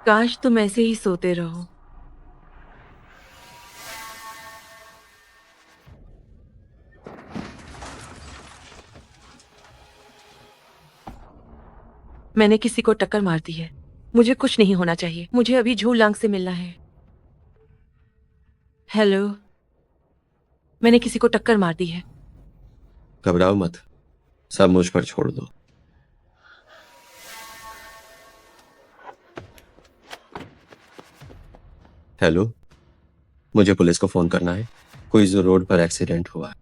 काश तुम ऐसे ही सोते रहो। मैंने किसी को टक्कर मार दी है। मुझे कुछ नहीं होना चाहिए। मुझे अभी झू लांग से मिलना है। हेलो। मैंने किसी को टक्कर मार दी है। घबराओ मत, सब मुझ पर छोड़ दो। हेलो, मुझे पुलिस को फोन करना है। कोई जो रोड पर एक्सीडेंट हुआ है।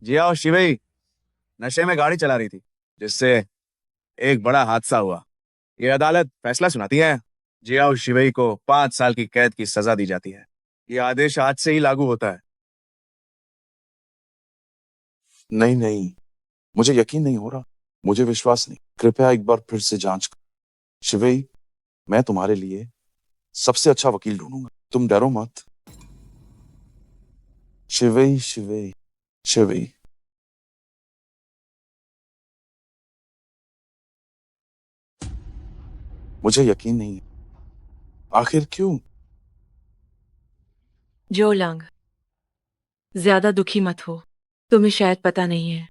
जिया शिवई नशे में गाड़ी चला रही थी, जिससे एक बड़ा हादसा हुआ। ये अदालत फैसला सुनाती है। जिया शिवई को 5 साल की कैद की सजा दी जाती है। ये आदेश आज से ही लागू होता है। नहीं नहीं, मुझे यकीन नहीं हो रहा। मुझे विश्वास नहीं। कृपया एक बार फिर से जांच कर। शिवई, मैं तुम्हारे लिए सबसे अच्छा वकील ढूंढूंगा। तुम डरो मत। शिवई शिवई शिवई। मुझे यकीन नहीं है। आखिर क्यों? जो लांग, ज्यादा दुखी मत हो। तुम्हें शायद पता नहीं है,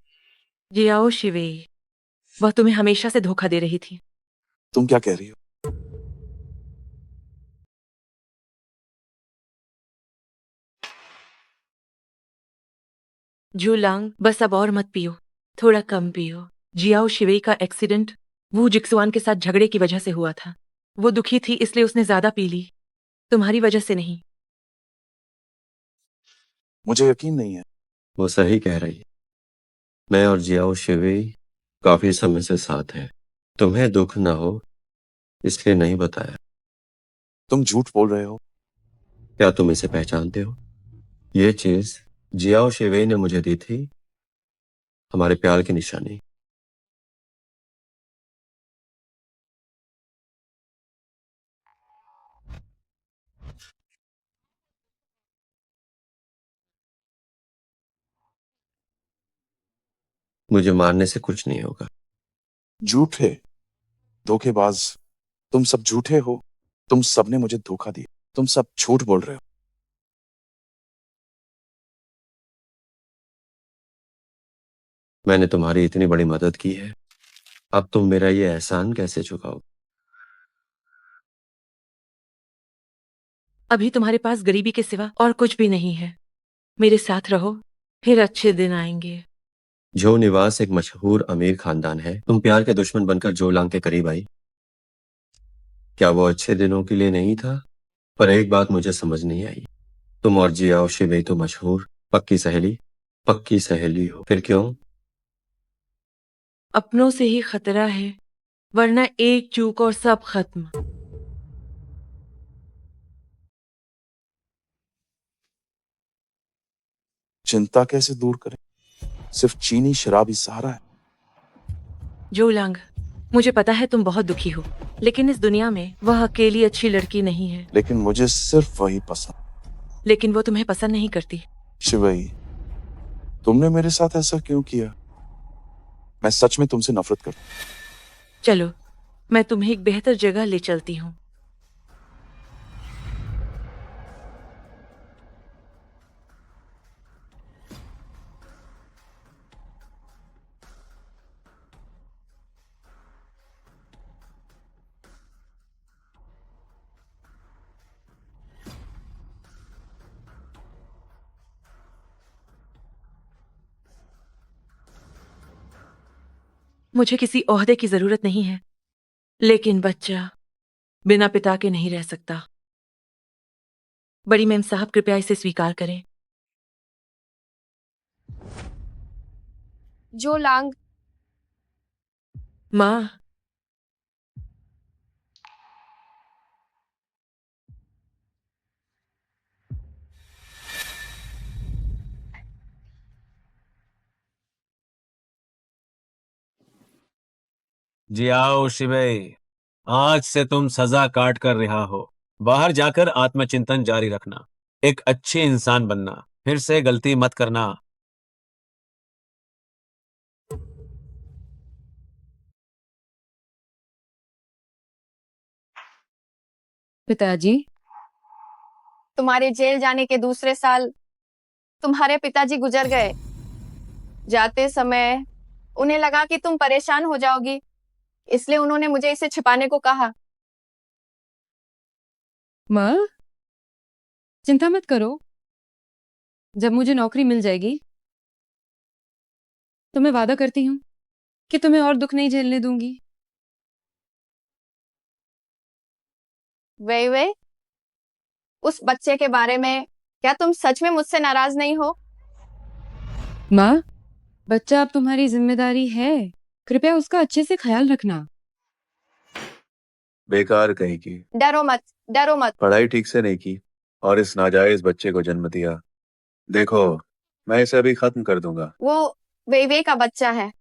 जियाओ शिवेई, वह तुम्हें हमेशा से धोखा दे रही थी। तुम क्या कह रही हो? जू लांग, बस अब और मत पियो। थोड़ा कम पियो। जियाओ शिवेई का एक्सीडेंट वू जिक्सुआन के साथ झगड़े की वजह से हुआ था। वो दुखी थी इसलिए उसने ज्यादा पी ली, तुम्हारी वजह से नहीं। मुझे यकीन नहीं है। वो सही कह रही है। मैं और जियाओ शिवेई काफी समय से साथ हैं। तुम्हें दुख ना हो इसलिए नहीं बताया। तुम झूठ बोल रहे हो। क्या तुम इसे पहचानते हो? ये चीज जियाओ शिवेई ने मुझे दी थी, हमारे प्यार की निशानी। मुझे मारने से कुछ नहीं होगा। झूठे, धोखेबाज, तुम सब झूठे हो। तुम सबने मुझे धोखा दिया। तुम सब झूठ बोल रहे हो। मैंने तुम्हारी इतनी बड़ी मदद की है, अब तुम मेरा ये एहसान कैसे चुकाओ? अभी तुम्हारे पास गरीबी के सिवा और कुछ भी नहीं है। मेरे साथ रहो, फिर अच्छे दिन आएंगे। जो निवास एक मशहूर अमीर खानदान है, तुम प्यार के दुश्मन बनकर जोलांग के करीब आई। क्या वो अच्छे दिनों के लिए नहीं था? पर एक बात मुझे समझ नहीं आई। तुम और जिया और शिवेई तो मशहूर पक्की सहेली हो, फिर क्यों? अपनों से ही खतरा है, वरना एक चूक और सब खत्म। चिंता कैसे दूर करें? सिर्फ चीनी शराब ही सहारा है। जो लांग, मुझे पता है तुम बहुत दुखी हो, लेकिन इस दुनिया में वह अकेली अच्छी लड़की नहीं है। लेकिन मुझे सिर्फ वही पसंद। लेकिन वो तुम्हें पसंद नहीं करती। शिवई, तुमने मेरे साथ ऐसा क्यों किया? मैं सच में तुमसे नफरत करता चलो, मैं तुम्हें एक बेहतर जगह ले चलती हूँ। मुझे किसी ओहदे की जरूरत नहीं है, लेकिन बच्चा बिना पिता के नहीं रह सकता। बड़ी मेम साहब, कृपया इसे स्वीकार करें। जो लांग, माँ, जियाओ शिवे, आज से तुम सजा काट कर रिहा हो। बाहर जाकर आत्मचिंतन जारी रखना, एक अच्छे इंसान बनना, फिर से गलती मत करना। पिताजी, तुम्हारे जेल जाने के दूसरे साल तुम्हारे पिताजी गुजर गए। जाते समय उन्हें लगा कि तुम परेशान हो जाओगी, इसलिए उन्होंने मुझे इसे छिपाने को कहा। माँ, चिंता मत करो। जब मुझे नौकरी मिल जाएगी तो मैं वादा करती हूँ कि तुम्हें और दुख नहीं झेलने दूंगी। वे उस बच्चे के बारे में क्या तुम सच में मुझसे नाराज नहीं हो? माँ, बच्चा अब तुम्हारी जिम्मेदारी है। कृपया उसका अच्छे से ख्याल रखना। बेकार कहीं की, डरो मत, डरो मत। पढ़ाई ठीक से नहीं की और इस नाजायज बच्चे को जन्म दिया। देखो, मैं इसे अभी खत्म कर दूंगा। वो वे का बच्चा है।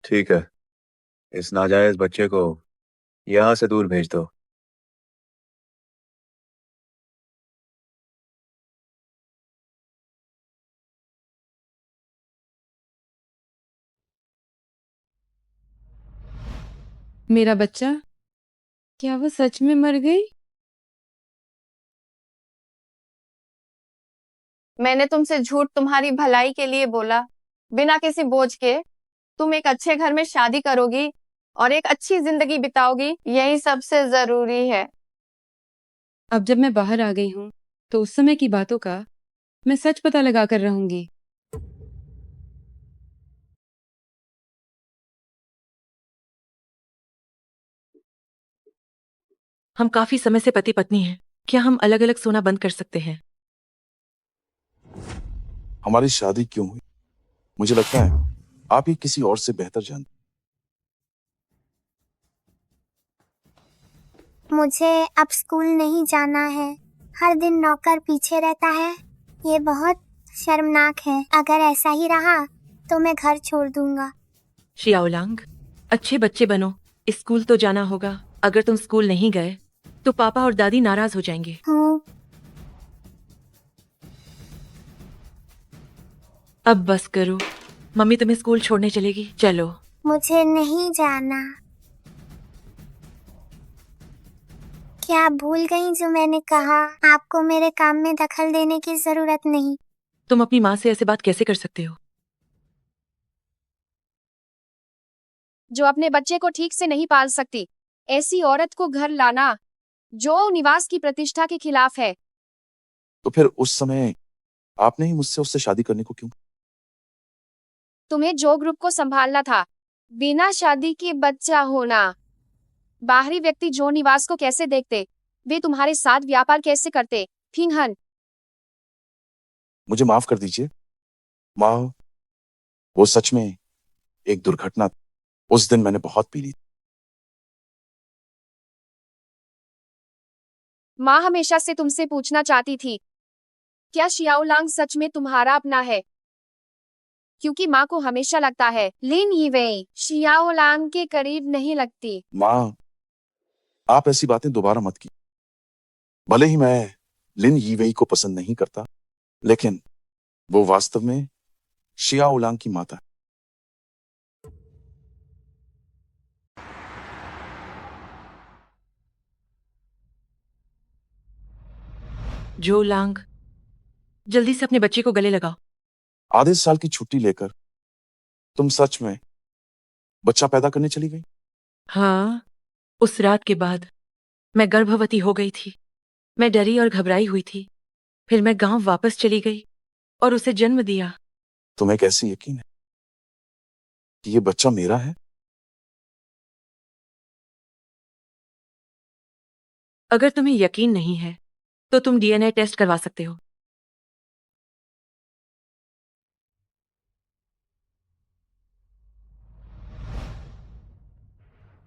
ठीक है, इस नाजायज बच्चे को यहाँ से दूर भेज दो। मेरा बच्चा, क्या वो सच में मर गई? मैंने तुमसे झूठ तुम्हारी भलाई के लिए बोला, बिना किसी बोझ के। तुम एक अच्छे घर में शादी करोगी और एक अच्छी जिंदगी बिताओगी, यही सबसे जरूरी है। अब जब मैं बाहर आ गई हूँ तो उस समय की बातों का मैं सच पता लगा कर रहूंगी। हम काफी समय से पति पत्नी हैं। क्या हम अलग अलग सोना बंद कर सकते हैं? हमारी शादी क्यों हुई? मुझे लगता है आप ही किसी और से बेहतर जानते। मुझे अब स्कूल नहीं जाना है। हर दिन नौकर पीछे रहता है। ये बहुत शर्मनाक है। अगर ऐसा ही रहा तो मैं घर छोड़ दूंगा। शियाओलांग, अच्छे बच्चे बनो। स्कूल तो जाना होगा। अगर तुम स्कूल नहीं गए तो पापा और दादी नाराज हो जाएंगे। हूँ। अब बस करो, मम्मी तुम्हें स्कूल छोड़ने चलेगी। चलो। मुझे नहीं जाना। क्या आप भूल गई जो मैंने कहा? आपको मेरे काम में दखल देने की जरूरत नहीं। तुम अपनी माँ से ऐसे बात कैसे कर सकते हो? जो अपने बच्चे को ठीक से नहीं पाल सकती, ऐसी औरत को घर लाना जो निवास की प्रतिष्ठा के खिलाफ है। तो फिर उस समय आपने ही मुझसे उससे शादी करने को क्यों? तुम्हें जो ग्रुप को संभालना था, बिना शादी के बच्चा होना। बाहरी व्यक्ति जो निवास को कैसे देखते, वे तुम्हारे साथ व्यापार कैसे करते। फिंगहन, मुझे माफ कर दीजिए माँ, वो सच में एक दुर्घटना थी। उस दिन मैंने बहुत पी ली। माँ हमेशा से तुमसे पूछना चाहती थी, क्या शियाओलांग सच में तुम्हारा अपना है? क्योंकि माँ को हमेशा लगता है लिन यीवेई शियाओलांग के करीब नहीं लगती। माँ, आप ऐसी बातें दोबारा मत की। भले ही मैं लिन यीवेई को पसंद नहीं करता, लेकिन वो वास्तव में शिया उलांग की माता है। जो लांग, जल्दी से अपने बच्चे को गले लगाओ। आधे साल की छुट्टी लेकर तुम सच में बच्चा पैदा करने चली गई? हाँ, उस रात के बाद मैं गर्भवती हो गई थी। मैं डरी और घबराई हुई थी। फिर मैं गांव वापस चली गई और उसे जन्म दिया। तुम्हें कैसे यकीन है कि ये बच्चा मेरा है? अगर तुम्हें यकीन नहीं है तो तुम डीएनए टेस्ट करवा सकते हो।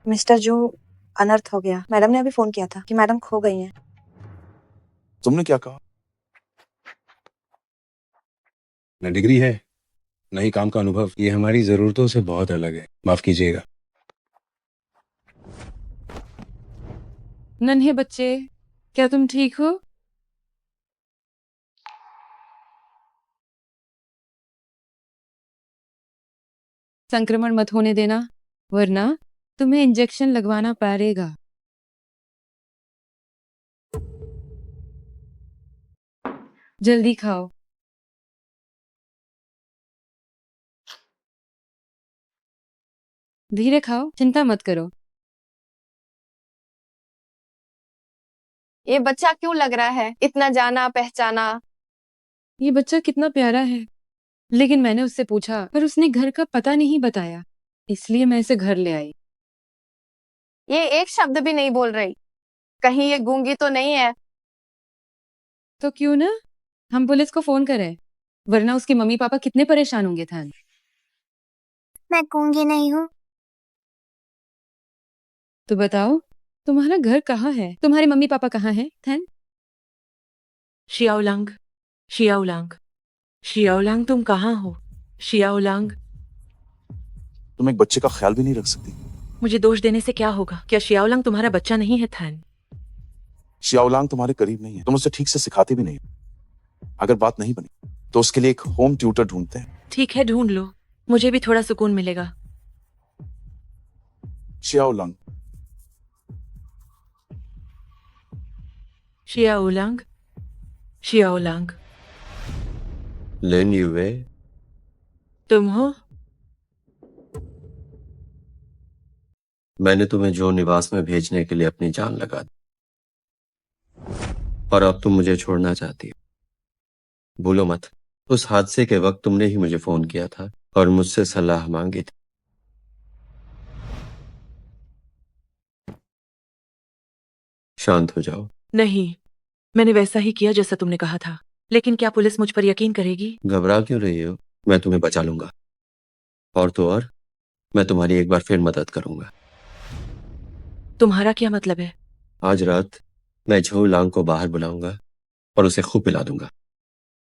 मिस्टर जू, अनर्थ हो गया। मैडम ने अभी फोन किया था कि मैडम खो गई हैं। तुमने क्या कहा? न डिग्री है नई काम का अनुभव ये हमारी जरूरतों से बहुत अलग है, माफ कीजिएगा। नन्हे बच्चे, क्या तुम ठीक हो? संक्रमण मत होने देना, वरना तुम्हें इंजेक्शन लगवाना पड़ेगा। जल्दी खाओ। धीरे खाओ, चिंता मत करो। ये बच्चा क्यों लग रहा है इतना जाना पहचाना? ये बच्चा कितना प्यारा है, लेकिन मैंने उससे पूछा पर उसने घर का पता नहीं बताया, इसलिए मैं इसे घर ले आई। ये एक शब्द भी नहीं बोल रही, कहीं ये गूंगी तो नहीं है? तो क्यों ना हम पुलिस को फोन करें, वरना उसके मम्मी पापा कितने परेशान होंगे। थान, मैं गूंगी नहीं हूँ। तो बताओ तुम्हारा घर कहाँ है, तुम्हारे मम्मी पापा कहाँ हैं? थैन, शियाओलांग, शियाओलांग, शियाओलांग, तुम कहाँ हो? शियाओलांग, तुम एक बच्चे का ख्याल भी नहीं रख सकती। मुझे दोष देने से क्या होगा? क्या शियाओलांग तुम्हारा बच्चा नहीं है? थैन, शियाओलांग तुम्हारे करीब नहीं है, तुम उसे ठीक से सिखाती भी नहीं। अगर बात नहीं बनी तो उसके लिए एक होम ट्यूटर ढूंढते हैं। ठीक है, ढूंढ लो, मुझे भी थोड़ा सुकून मिलेगा। शियाओलांग, शियाओलांग, शियाओलांग, लिन यूवे, तुम हो? मैंने तुम्हें जो निवास में भेजने के लिए अपनी जान लगा दी, और अब तुम मुझे छोड़ना चाहती हो। भूलो मत, उस हादसे के वक्त तुमने ही मुझे फोन किया था और मुझसे सलाह मांगी थी। शांत हो जाओ। नहीं, मैंने वैसा ही किया जैसा तुमने कहा था, लेकिन क्या पुलिस मुझ पर यकीन करेगी? घबरा क्यों रही हो? मैं तुम्हें बचा लूंगा, और तो और मैं तुम्हारी एक बार फिर मदद करूंगा। तुम्हारा क्या मतलब है? आज रात मैं झो लांग को बाहर बुलाऊंगा और उसे खूब पिला दूंगा।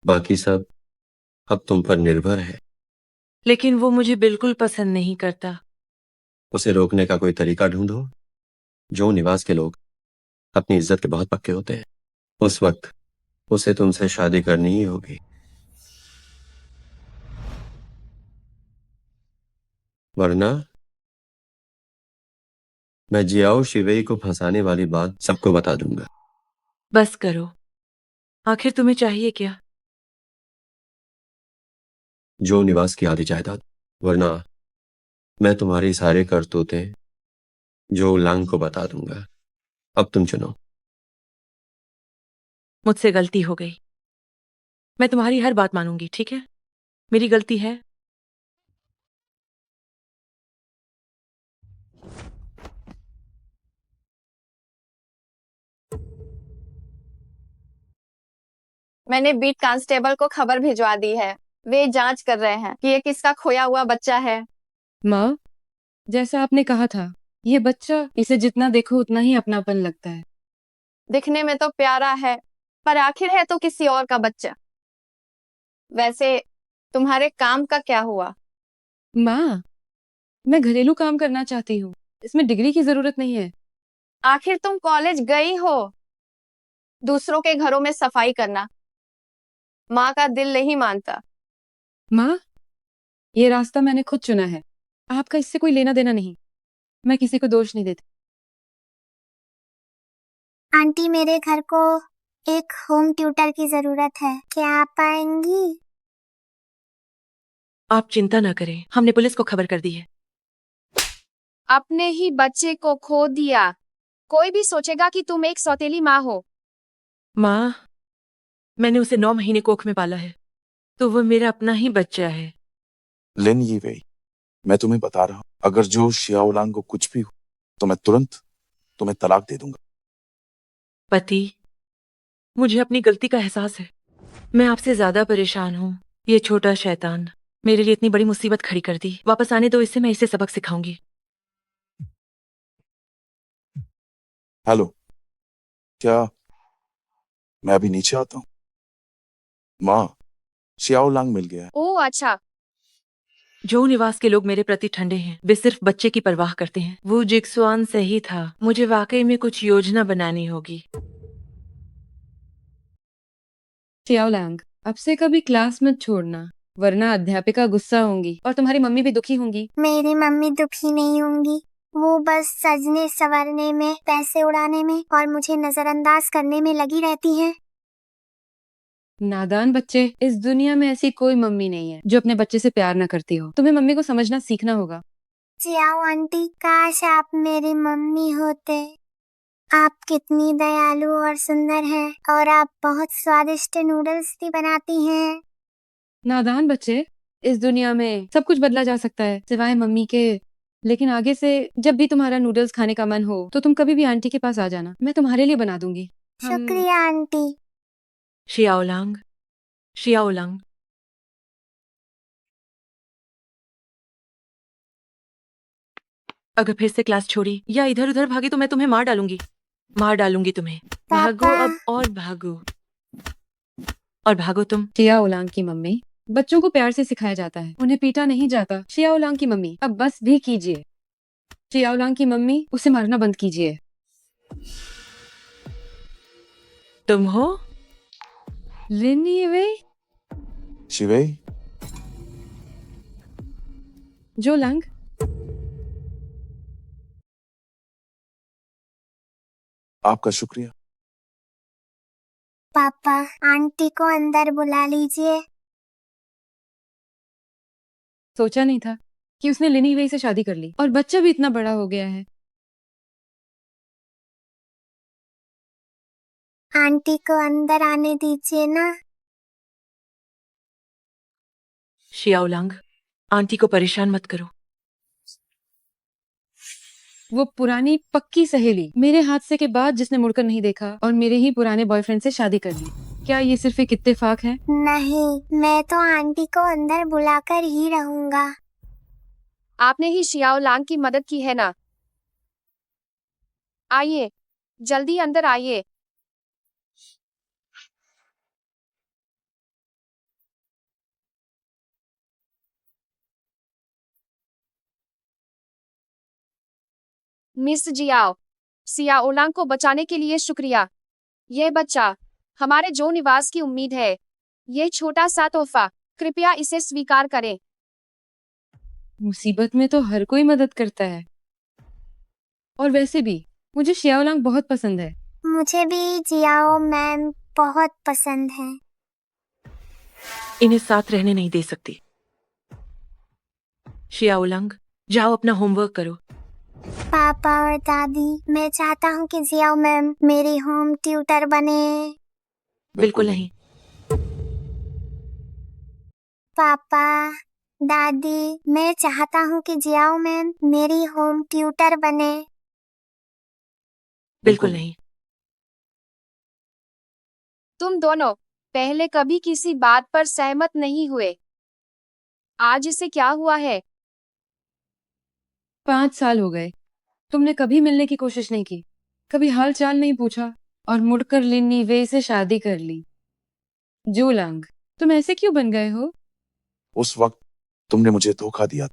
बाकी सब अब तुम पर निर्भर है। लेकिन वो मुझे बिल्कुल पसंद नहीं करता। उसे रोकने का कोई तरीका ढूंढो। जो निवास के लोग अपनी इज्जत के बहुत पक्के होते हैं, उस वक्त उसे तुमसे शादी करनी ही होगी, वरना मैं जियाओ शिवेई को फंसाने वाली बात सबको बता दूंगा। बस करो, आखिर तुम्हें चाहिए क्या? जो निवास की आधी जायदाद, वरना मैं तुम्हारी सारे करतूतें जो लांग को बता दूंगा। अब तुम चुनो। मुझसे गलती हो गई, मैं तुम्हारी हर बात मानूंगी, ठीक है? मेरी गलती है। मैंने बीट कांस्टेबल को खबर भिजवा दी है, वे जांच कर रहे हैं कि ये किसका खोया हुआ बच्चा है। माँ, जैसा आपने कहा था, ये बच्चा, इसे जितना देखो उतना ही अपनापन लगता है। दिखने में तो प्यारा है, पर आखिर है तो किसी और का बच्चा। वैसे तुम्हारे काम का क्या हुआ? माँ, मैं घरेलू काम करना चाहती हूँ, इसमें डिग्री की जरूरत नहीं है। आखिर तुम कॉलेज गई हो, दूसरों के घरों में सफाई करना माँ का दिल नहीं मानता। माँ, ये रास्ता मैंने खुद चुना है, आपका इससे कोई लेना देना नहीं। मैं किसी को दोष नहीं देती। आंटी, मेरे घर को एक होम ट्यूटर की जरूरत है, क्या आप आएंगी? आप चिंता ना करें, हमने पुलिस को खबर कर दी है। अपने ही बच्चे को खो दिया, कोई भी सोचेगा कि तुम एक सौतेली माँ हो। माँ, मैंने उसे 9 महीने कोख में पाला है, तो वो मेरा अपना ही बच्चा है। लिन यीवेई, मैं तुम्हें बता रहा हूँ, अगर जो शियाओलांग को कुछ भी हो तो मैं तुरंत तुम्हें तलाक दे दूंगा। पति, मुझे अपनी गलती का एहसास है। मैं आपसे ज्यादा परेशान हूँ। ये छोटा शैतान मेरे लिए इतनी बड़ी मुसीबत खड़ी कर दी। वापस आने दो इसे, मैं इसे सबक सिखाऊंगी। हेलो, क्या मैं अभी नीचे आता हूँ? माँ, शियाओलांग मिल गया है। ओह अच्छा, जो निवास के लोग मेरे प्रति ठंडे हैं, वे सिर्फ बच्चे की परवाह करते हैं। वो जिक्सवान सही था, मुझे वाकई में कुछ योजना बनानी होगी। शियाओलांग, अब से कभी क्लास मत छोड़ना, वरना अध्यापिका गुस्सा होंगी और तुम्हारी मम्मी भी दुखी होंगी। मेरी मम्मी दुखी नहीं होंगी, वो बस सजने संवरने में, पैसे उड़ाने में और मुझे नजरअंदाज करने में लगी रहती हैं। नादान बच्चे, इस दुनिया में ऐसी कोई मम्मी नहीं है जो अपने बच्चे से प्यार न करती हो। तुम्हें मम्मी को समझना सीखना होगा। जियाओ आंटी, काश आप मेरी मम्मी होते। आप कितनी दयालु और सुंदर हैं और आप बहुत स्वादिष्ट नूडल्स भी बनाती हैं। नादान बच्चे, इस दुनिया में सब कुछ बदला जा सकता है सिवाय मम्मी के। लेकिन आगे से जब भी तुम्हारा नूडल्स खाने का मन हो तो तुम कभी भी आंटी के पास आ जाना, मैं तुम्हारे लिए बना दूंगी। शुक्रिया आंटी। शियाओलांग, शियाओलांग, अगर फिर से क्लास छोड़ी या इधर उधर भागी तो मैं तुम्हें मार डालूंगी, मार डालूंगी तुम्हें। भागो पापा। अब और भागो, और भागो तुम। शियाओलांग की मम्मी, बच्चों को प्यार से सिखाया जाता है, उन्हें पीटा नहीं जाता। शियाओलांग की मम्मी, अब बस भी कीजिए। शियाओलांग की मम्मी, उसे मारना बंद कीजिए। तुम हो? लिन ये शिवेई, जो लंग, आपका शुक्रिया। पापा, आंटी को अंदर बुला लीजिए। सोचा नहीं था कि उसने लिनी वेई से शादी कर ली और बच्चा भी इतना बड़ा हो गया है। आंटी को अंदर आने दीजिए ना। शियाओलांग, आंटी को परेशान मत करो। वो पुरानी पक्की सहेली मेरे हादसे के बाद जिसने मुड़कर नहीं देखा और मेरे ही पुराने बॉयफ्रेंड से शादी कर ली, क्या ये सिर्फ एक इत्तेफाक है? नहीं, मैं तो आंटी को अंदर बुलाकर ही रहूंगा। आपने ही शियाओलांग की मदद की है ना। आइए, जल्दी अंदर आइए। मिस जियाओ, सियाओलांग को बचाने के लिए शुक्रिया। यह बच्चा हमारे जो निवास की उम्मीद है। ये छोटा सा तोहफा, कृपया इसे स्वीकार करें। मुसीबत में तो हर कोई मदद करता है, और वैसे भी मुझे शियाओलांग बहुत पसंद है। मुझे भी जियाओ मैम बहुत पसंद है। इन्हें साथ रहने नहीं दे सकती। शियाओलांग, जाओ अपना होमवर्क करो। पापा और दादी, मैं चाहता हूँ कि जियाओ मैम मेरी होम ट्यूटर बने। बिल्कुल नहीं। पापा, दादी, मैं चाहता हूँ कि जियाओ मैम मेरी होम ट्यूटर बने। बिल्कुल नहीं। तुम दोनों पहले कभी किसी बात पर सहमत नहीं हुए। आज इसे क्या हुआ है? 5 साल हो गए, तुमने कभी मिलने की कोशिश नहीं की, कभी हाल चाल नहीं पूछा और मुड़कर लिन्नी वे से शादी कर ली। जोलांग, तुम ऐसे क्यों बन गए हो? उस वक्त तुमने मुझे धोखा दिया,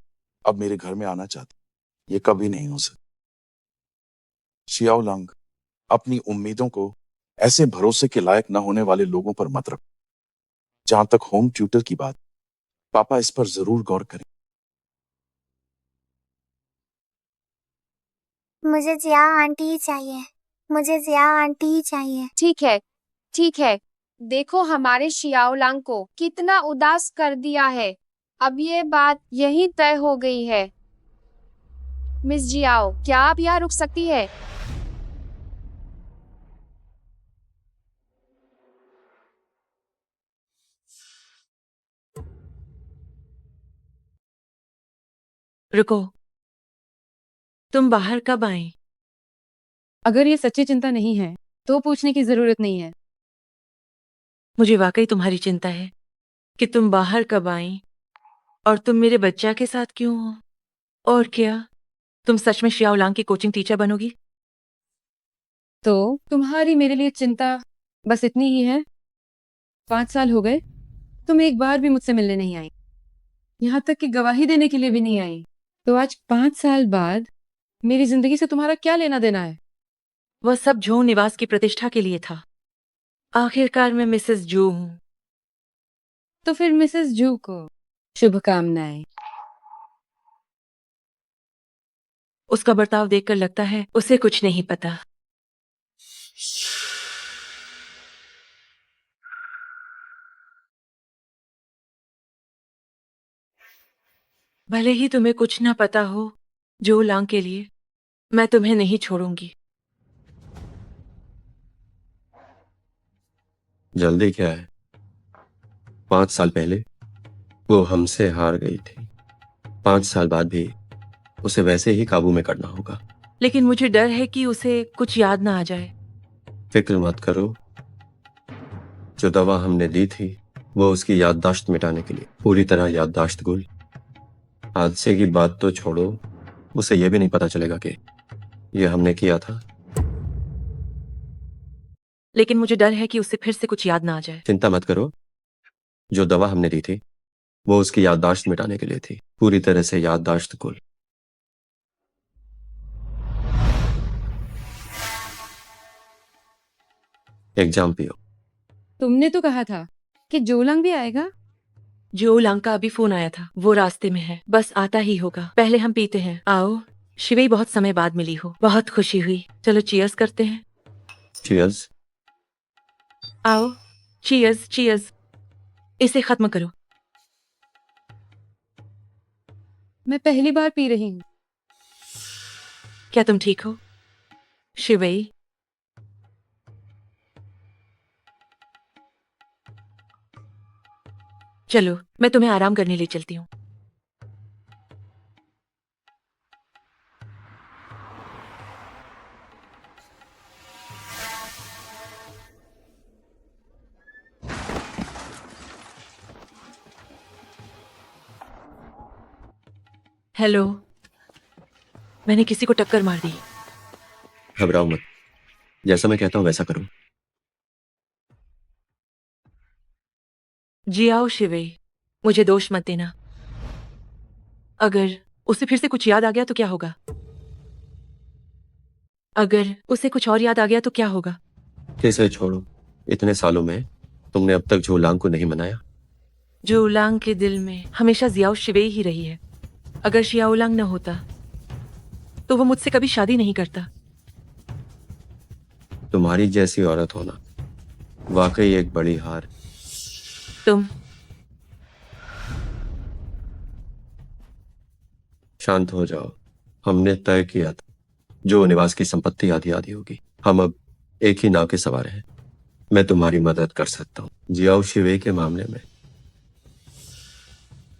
अब मेरे घर में आना चाहती, ये कभी नहीं हो सकता। शियाओलांग, अपनी उम्मीदों को ऐसे भरोसे के लायक न होने वाले लोगों पर मत रखो। जहां तक होम ट्यूटर की बात, पापा इस पर जरूर गौर करें। मुझे जियाओ आंटी ही चाहिए। मुझे जियाओ आंटी ही चाहिए। ठीक है, ठीक है। देखो हमारे शियाओलांग को कितना उदास कर दिया है। अब ये बात यही तय हो गई है। मिस जियाओ, क्या आप यहाँ रुक सकती है? रुको, तुम बाहर कब आए? अगर ये सच्ची चिंता नहीं है तो पूछने की जरूरत नहीं है। मुझे वाकई तुम्हारी चिंता है कि तुम बाहर कब आई और तुम मेरे बच्चा के साथ क्यों हो। और क्या तुम सच में शियाओलांग की कोचिंग टीचर बनोगी? तो तुम्हारी मेरे लिए चिंता बस इतनी ही है? 5 साल हो गए, तुम एक बार भी मुझसे मिलने नहीं आई। यहाँ तक कि गवाही देने के लिए भी नहीं आई। तो आज 5 साल बाद मेरी जिंदगी से तुम्हारा क्या लेना देना है? वह सब झोंग निवास की प्रतिष्ठा के लिए था। आखिरकार मैं मिसेस जू हूँ। तो फिर मिसेस जू को शुभकामनाएं। उसका बर्ताव देखकर लगता है उसे कुछ नहीं पता। भले ही तुम्हें कुछ ना पता हो, जो लांग के लिए मैं तुम्हें नहीं छोड़ूंगी। जल्दी क्या है? 5 साल पहले वो हमसे हार गई थी। 5 साल बाद भी उसे वैसे ही काबू में करना होगा। लेकिन मुझे डर है कि उसे कुछ याद ना आ जाए। फिक्र मत करो, जो दवा हमने दी थी वो उसकी याददाश्त मिटाने के लिए पूरी तरह याददाश्त गुल। हादसे की बात तो छोड़ो, उसे यह भी नहीं पता चलेगा कि ये हमने किया था। लेकिन मुझे डर है कि उसे फिर से कुछ याद ना आ जाए। चिंता मत करो, जो दवा हमने दी थी वो उसकी याददाश्त मिटाने के लिए थी, पूरी तरह से याददाश्त गुल। एग्जाम पियो। तुमने तो कहा था कि जोलंग भी आएगा। जो लांग का अभी फोन आया था, वो रास्ते में है, बस आता ही होगा। पहले हम पीते हैं, आओ। शिवई बहुत समय बाद मिली हो, बहुत खुशी हुई। चलो चीयर्स करते हैं। चीयर्स। आओ, चीयर्स चीयर्स। इसे खत्म करो। मैं पहली बार पी रही हूँ। क्या तुम ठीक हो शिवई? चलो, मैं तुम्हें आराम करने ले चलती हूँ। हेलो। मैंने किसी को टक्कर मार दी। घबराओ मत, जैसा मैं कहता हूँ वैसा करो। जी आओ शिवई, मुझे दोष मत देना। अगर उसे फिर से कुछ याद आ गया तो क्या होगा? अगर उसे कुछ और याद आ गया तो क्या होगा? इसे छोड़ो, इतने सालों में तुमने अब तक झोलांग को नहीं मनाया। जो उलांग के दिल में हमेशा जियाओ शिवेई ही रही है। अगर शिया उलांग न होता तो वो मुझसे कभी शादी नहीं करता। तुम्हारी जैसी औरत होना वाकई एक बड़ी हार। तुम शांत हो जाओ, हमने तय किया था जो निवास की संपत्ति आधी आधी होगी। हम अब एक ही नाव के सवार हैं। मैं तुम्हारी मदद कर सकता हूँ जियाओ शिवे के मामले में,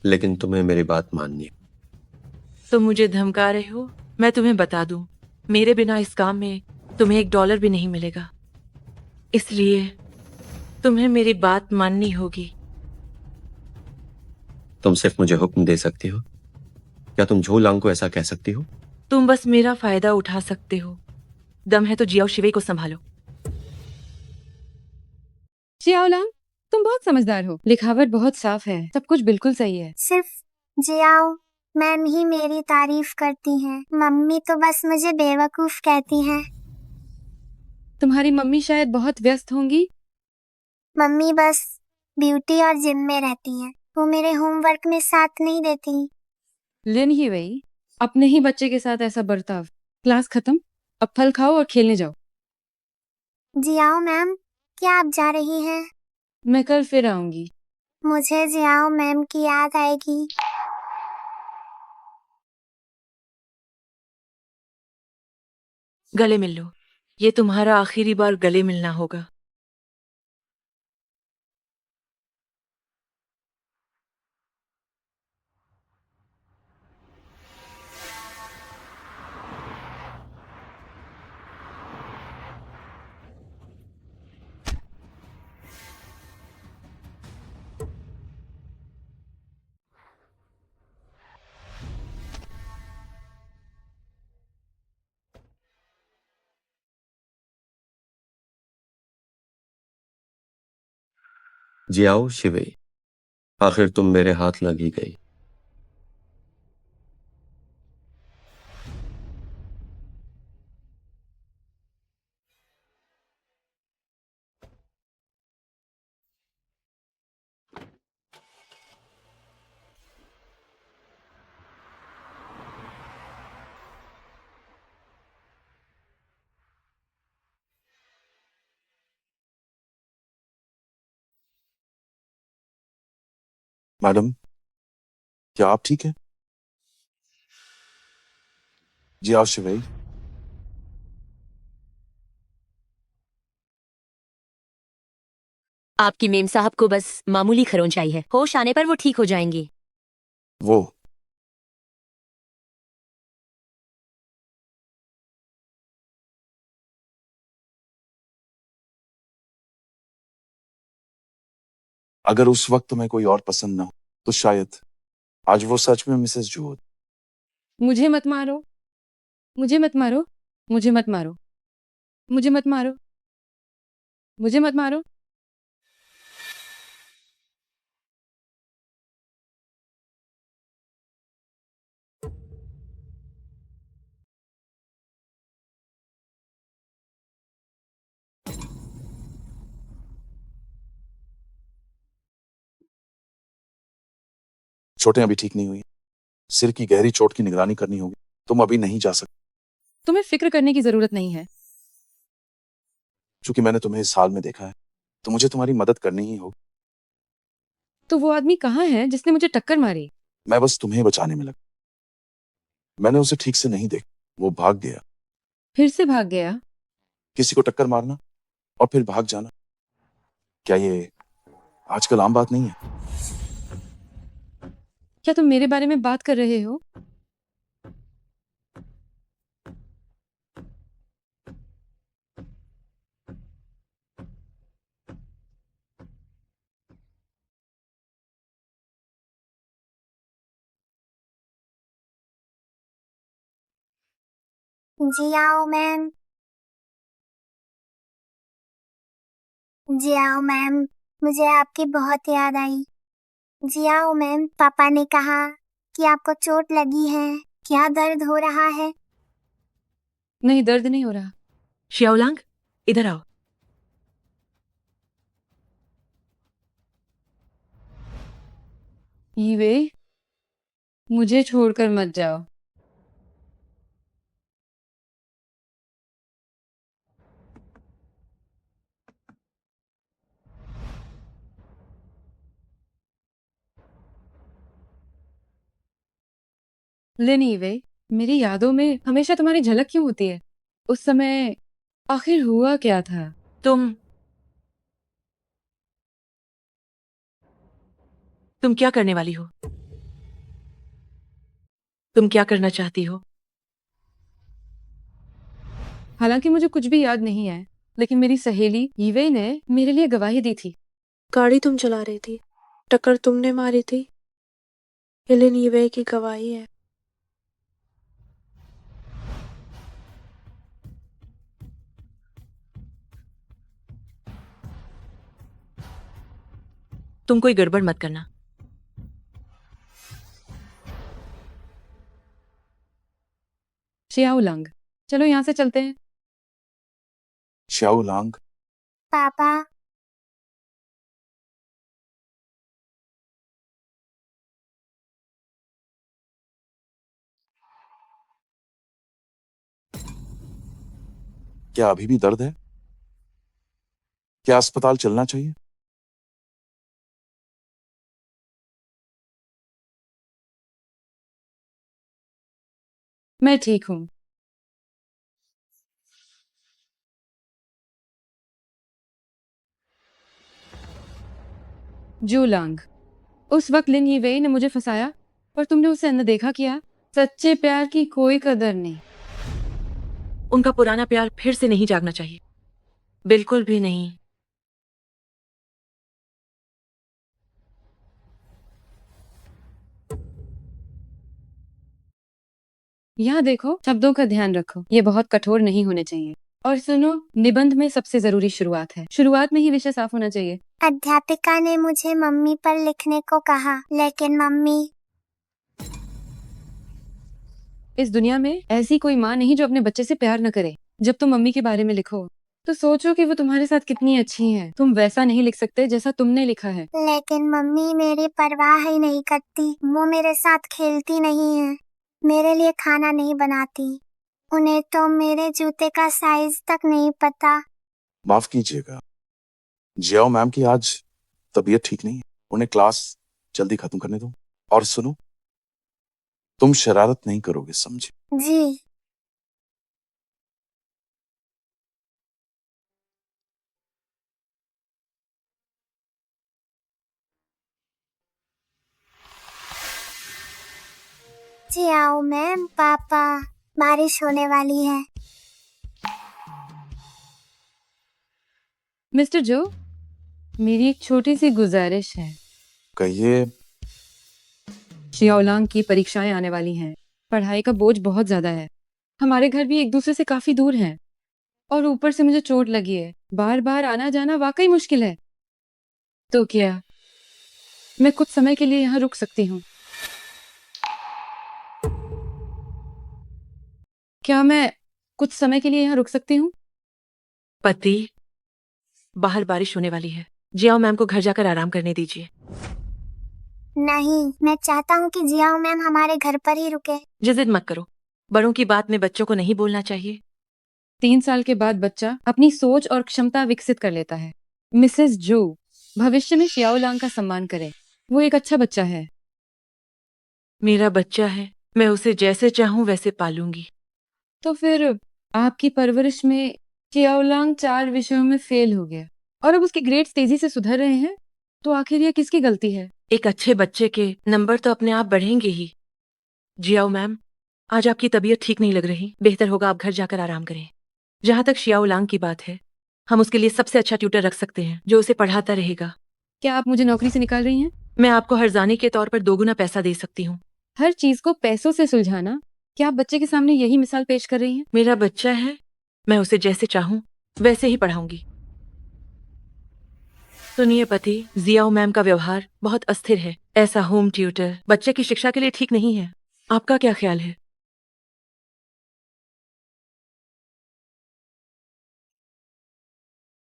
लेकिन तुम्हें मेरी बात माननी है। तुम मुझे धमका रहे हो? मैं तुम्हें बता दूं, मेरे बिना इस काम में तुम्हें $1 भी नहीं मिलेगा। इसलिए तुम्हें मेरी बात माननी होगी। तुम सिर्फ मुझे हुक्म दे सकती हो। क्या तुम झोलांग को ऐसा कह सकती हो? तुम बस मेरा फायदा उठा सकते हो। दम है तो जियाओ शिवे को संभालो। शियाओलांग, तुम बहुत समझदार हो। लिखावट बहुत साफ है, सब कुछ बिल्कुल सही है। सिर्फ जियाओ मैम ही मेरी तारीफ करती हैं। मम्मी तो बस मुझे बेवकूफ कहती हैं। तुम्हारी मम्मी शायद बहुत व्यस्त होंगी। मम्मी बस ब्यूटी और जिम में रहती हैं। वो मेरे होमवर्क में साथ नहीं देती। लिन ही वही, अपने ही बच्चे के साथ ऐसा बर्ताव। क्लास खत्म, अब फल खाओ और खेलने जाओ। जियाओ मैम, क्या आप जा रही हैं? मैं कल फिर आऊंगी। मुझे जियाओ मैम की याद आएगी। गले मिल लो, ये तुम्हारा आखिरी बार गले मिलना होगा। जियाओ शिवे, आखिर तुम मेरे हाथ लगी गई। मैडम, क्या आप ठीक है? जी आओ शिवई। आपकी मेम साहब को बस मामूली खरोंच आई है, होश आने पर वो ठीक हो जाएंगी। वो अगर उस वक्त तुम्हें कोई और पसंद ना हो तो शायद आज वो सच में मिसेस जू होती। मुझे मत मारो, मुझे मत मारो, मुझे मत मारो, मुझे मत मारो, मुझे मत मारो। चोटें अभी ठीक नहीं हुई, सिर की गहरी चोट की निगरानी करनी होगी। तुम अभी नहीं जा सकते तुम्हें फिक्र करने की जरूरत नहीं है। क्योंकि मैंने तुम्हें इस हाल में देखा है, तो मुझे तुम्हारी मदद करनी ही होगी। तो वो आदमी कहाँ है जिसने मुझे टक्कर मारी? मैं बस तुम्हें बचाने में लगा। मैंने उसे ठीक से नहीं देखा, वो भाग गया। फिर से भाग गया? किसी को टक्कर मारना और फिर भाग जाना, क्या ये आजकल आम बात नहीं है? क्या तुम मेरे बारे में बात कर रहे हो? जी आओ मैम। जी आओ मैम, मुझे आपकी बहुत याद आई। जी आओ मैम, पापा ने कहा कि आपको चोट लगी है, क्या दर्द हो रहा है? नहीं, दर्द नहीं हो रहा। शियाओलांग, इधर आओ। ईवे, मुझे छोड़कर मत जाओ। लिन ईवे, मेरी यादों में हमेशा तुम्हारी झलक क्यों होती है? उस समय आखिर हुआ क्या था? तुम क्या करने वाली हो? तुम क्या करना चाहती हो? हालांकि मुझे कुछ भी याद नहीं है, लेकिन मेरी सहेली ईवे ने मेरे लिए गवाही दी थी। गाड़ी तुम चला रही थी, टक्कर तुमने मारी थी, हेलेन ईवे की गवाही है। तुम कोई गड़बड़ मत करना। शियाओलांग, चलो यहाँ से चलते हैं। श्याओ लांग, पापा, क्या अभी भी दर्द है? क्या अस्पताल चलना चाहिए? मैं ठीक हूँ। जूलांग, उस वक्त लिन यीवेई ने मुझे फंसाया, पर तुमने उसे अनदेखा किया। सच्चे प्यार की कोई कदर नहीं। उनका पुराना प्यार फिर से नहीं जागना चाहिए, बिल्कुल भी नहीं। यहाँ देखो, शब्दों का ध्यान रखो, ये बहुत कठोर नहीं होने चाहिए। और सुनो, निबंध में सबसे जरूरी शुरुआत है। शुरुआत में ही विषय साफ होना चाहिए। अध्यापिका ने मुझे मम्मी पर लिखने को कहा, लेकिन मम्मी। इस दुनिया में ऐसी कोई माँ नहीं जो अपने बच्चे से प्यार न करे। जब तुम मम्मी के बारे में लिखो तो सोचो कि वो तुम्हारे साथ कितनी अच्छी हैं। तुम वैसा नहीं लिख सकते जैसा तुमने लिखा है। लेकिन मम्मी मेरी परवाह ही नहीं करती, वो मेरे साथ खेलती नहीं है, मेरे लिए खाना नहीं बनाती, उन्हें तो मेरे जूते का साइज तक नहीं पता। माफ कीजिएगा, जियाओ मैम की आज तबीयत ठीक नहीं है, उन्हें क्लास जल्दी खत्म करने दो। और सुनो, तुम शरारत नहीं करोगे, समझे? जी। जी आओ मैम, पापा, बारिश होने वाली है। मिस्टर जो, मेरी एक छोटी सी गुजारिश है। कहिए। शियाओलांग की परीक्षाएं आने वाली हैं। पढ़ाई का बोझ बहुत ज्यादा है। हमारे घर भी एक दूसरे से काफी दूर हैं। और ऊपर से मुझे चोट लगी है। बार बार आना जाना वाकई मुश्किल है। तो क्या मैं कुछ समय के लिए यहाँ रुक सकती हूँ? क्या मैं कुछ समय के लिए यहाँ रुक सकती हूँ? पति, बाहर बारिश होने वाली है। जियाओ मैम को घर जाकर आराम करने दीजिए। नहीं, मैं चाहता हूँ कि जियाओ मैम हमारे घर पर ही रुके। जिद मत करो। बड़ों की बात में बच्चों को नहीं बोलना चाहिए। 3 साल के बाद बच्चा अपनी सोच और क्षमता विकसित कर लेता है। मिसेस जो भविष्य में शियाओलांग का सम्मान करे। वो एक अच्छा बच्चा है। मेरा बच्चा है, मैं उसे जैसे चाहूं वैसे पालूंगी। तो फिर आपकी परवरिश में शियाओलांग 4 विषयों में फेल हो गया और अब उसके ग्रेड्स तेजी से सुधर रहे हैं। तो आखिर ये किसकी गलती है? एक अच्छे बच्चे के नंबर तो अपने आप बढ़ेंगे ही। जियाओ मैम, आज आपकी तबीयत ठीक नहीं लग रही। बेहतर होगा आप घर जाकर आराम करें। जहां तक शियाओ लांग की बात है, हम उसके लिए सबसे अच्छा ट्यूटर रख सकते हैं जो उसे पढ़ाता रहेगा। क्या आप मुझे नौकरी से निकाल रही हैं? मैं आपको हर्जाने के तौर पर 2 गुना पैसा दे सकती हूँ। हर चीज को पैसों से सुलझाना, क्या आप बच्चे के सामने यही मिसाल पेश कर रही हैं? मेरा बच्चा है, मैं उसे जैसे चाहूं वैसे ही पढ़ाऊंगी। सुनिए पति, जियाओ मैम का व्यवहार बहुत अस्थिर है। ऐसा होम ट्यूटर बच्चे की शिक्षा के लिए ठीक नहीं है। आपका क्या ख्याल है?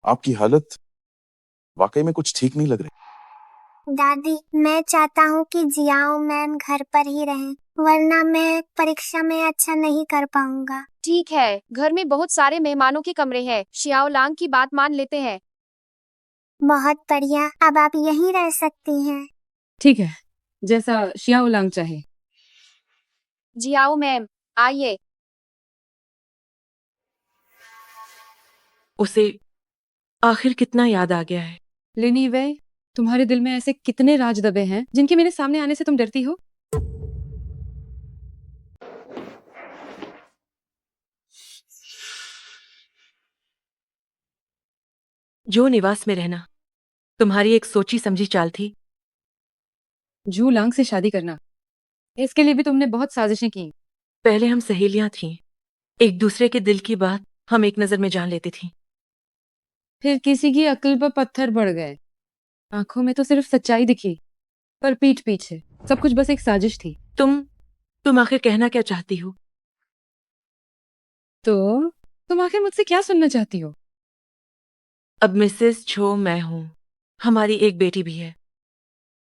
आपकी हालत वाकई में कुछ ठीक नहीं लग रही। दादी, मैं चाहता हूँ कि जियाओ मैम घर पर ही रहें, वरना मैं परीक्षा में अच्छा नहीं कर पाऊंगा। ठीक है, घर में बहुत सारे मेहमानों के कमरे हैं। शियाओलांग की बात मान लेते हैं। बहुत बढ़िया, अब आप यहीं रह सकती हैं। ठीक है, जैसा शियाओलांग चाहे। जियाओ मैम, आइए। उसे आखिर कितना याद आ गया है। लिनी वे, तुम्हारे दिल में ऐसे कितने राज दबे हैं जिनके मेरे सामने आने से तुम डरती हो? जो निवास में रहना तुम्हारी एक सोची समझी चाल थी। जू लांग से शादी करना, इसके लिए भी तुमने बहुत साजिशें की। पहले हम सहेलियां थीं। एक दूसरे के दिल की बात हम एक नजर में जान लेती थीं। फिर किसी की अक्ल पर पत्थर पड़ गए। आंखों में तो सिर्फ सच्चाई दिखी, पर पीठ पीछे सब कुछ बस एक साजिश थी। तुम आखिर कहना क्या चाहती हो? तो तुम आखिर मुझसे क्या सुनना चाहती हो? अब मिसेस छो मैं हूं। हमारी एक बेटी भी है।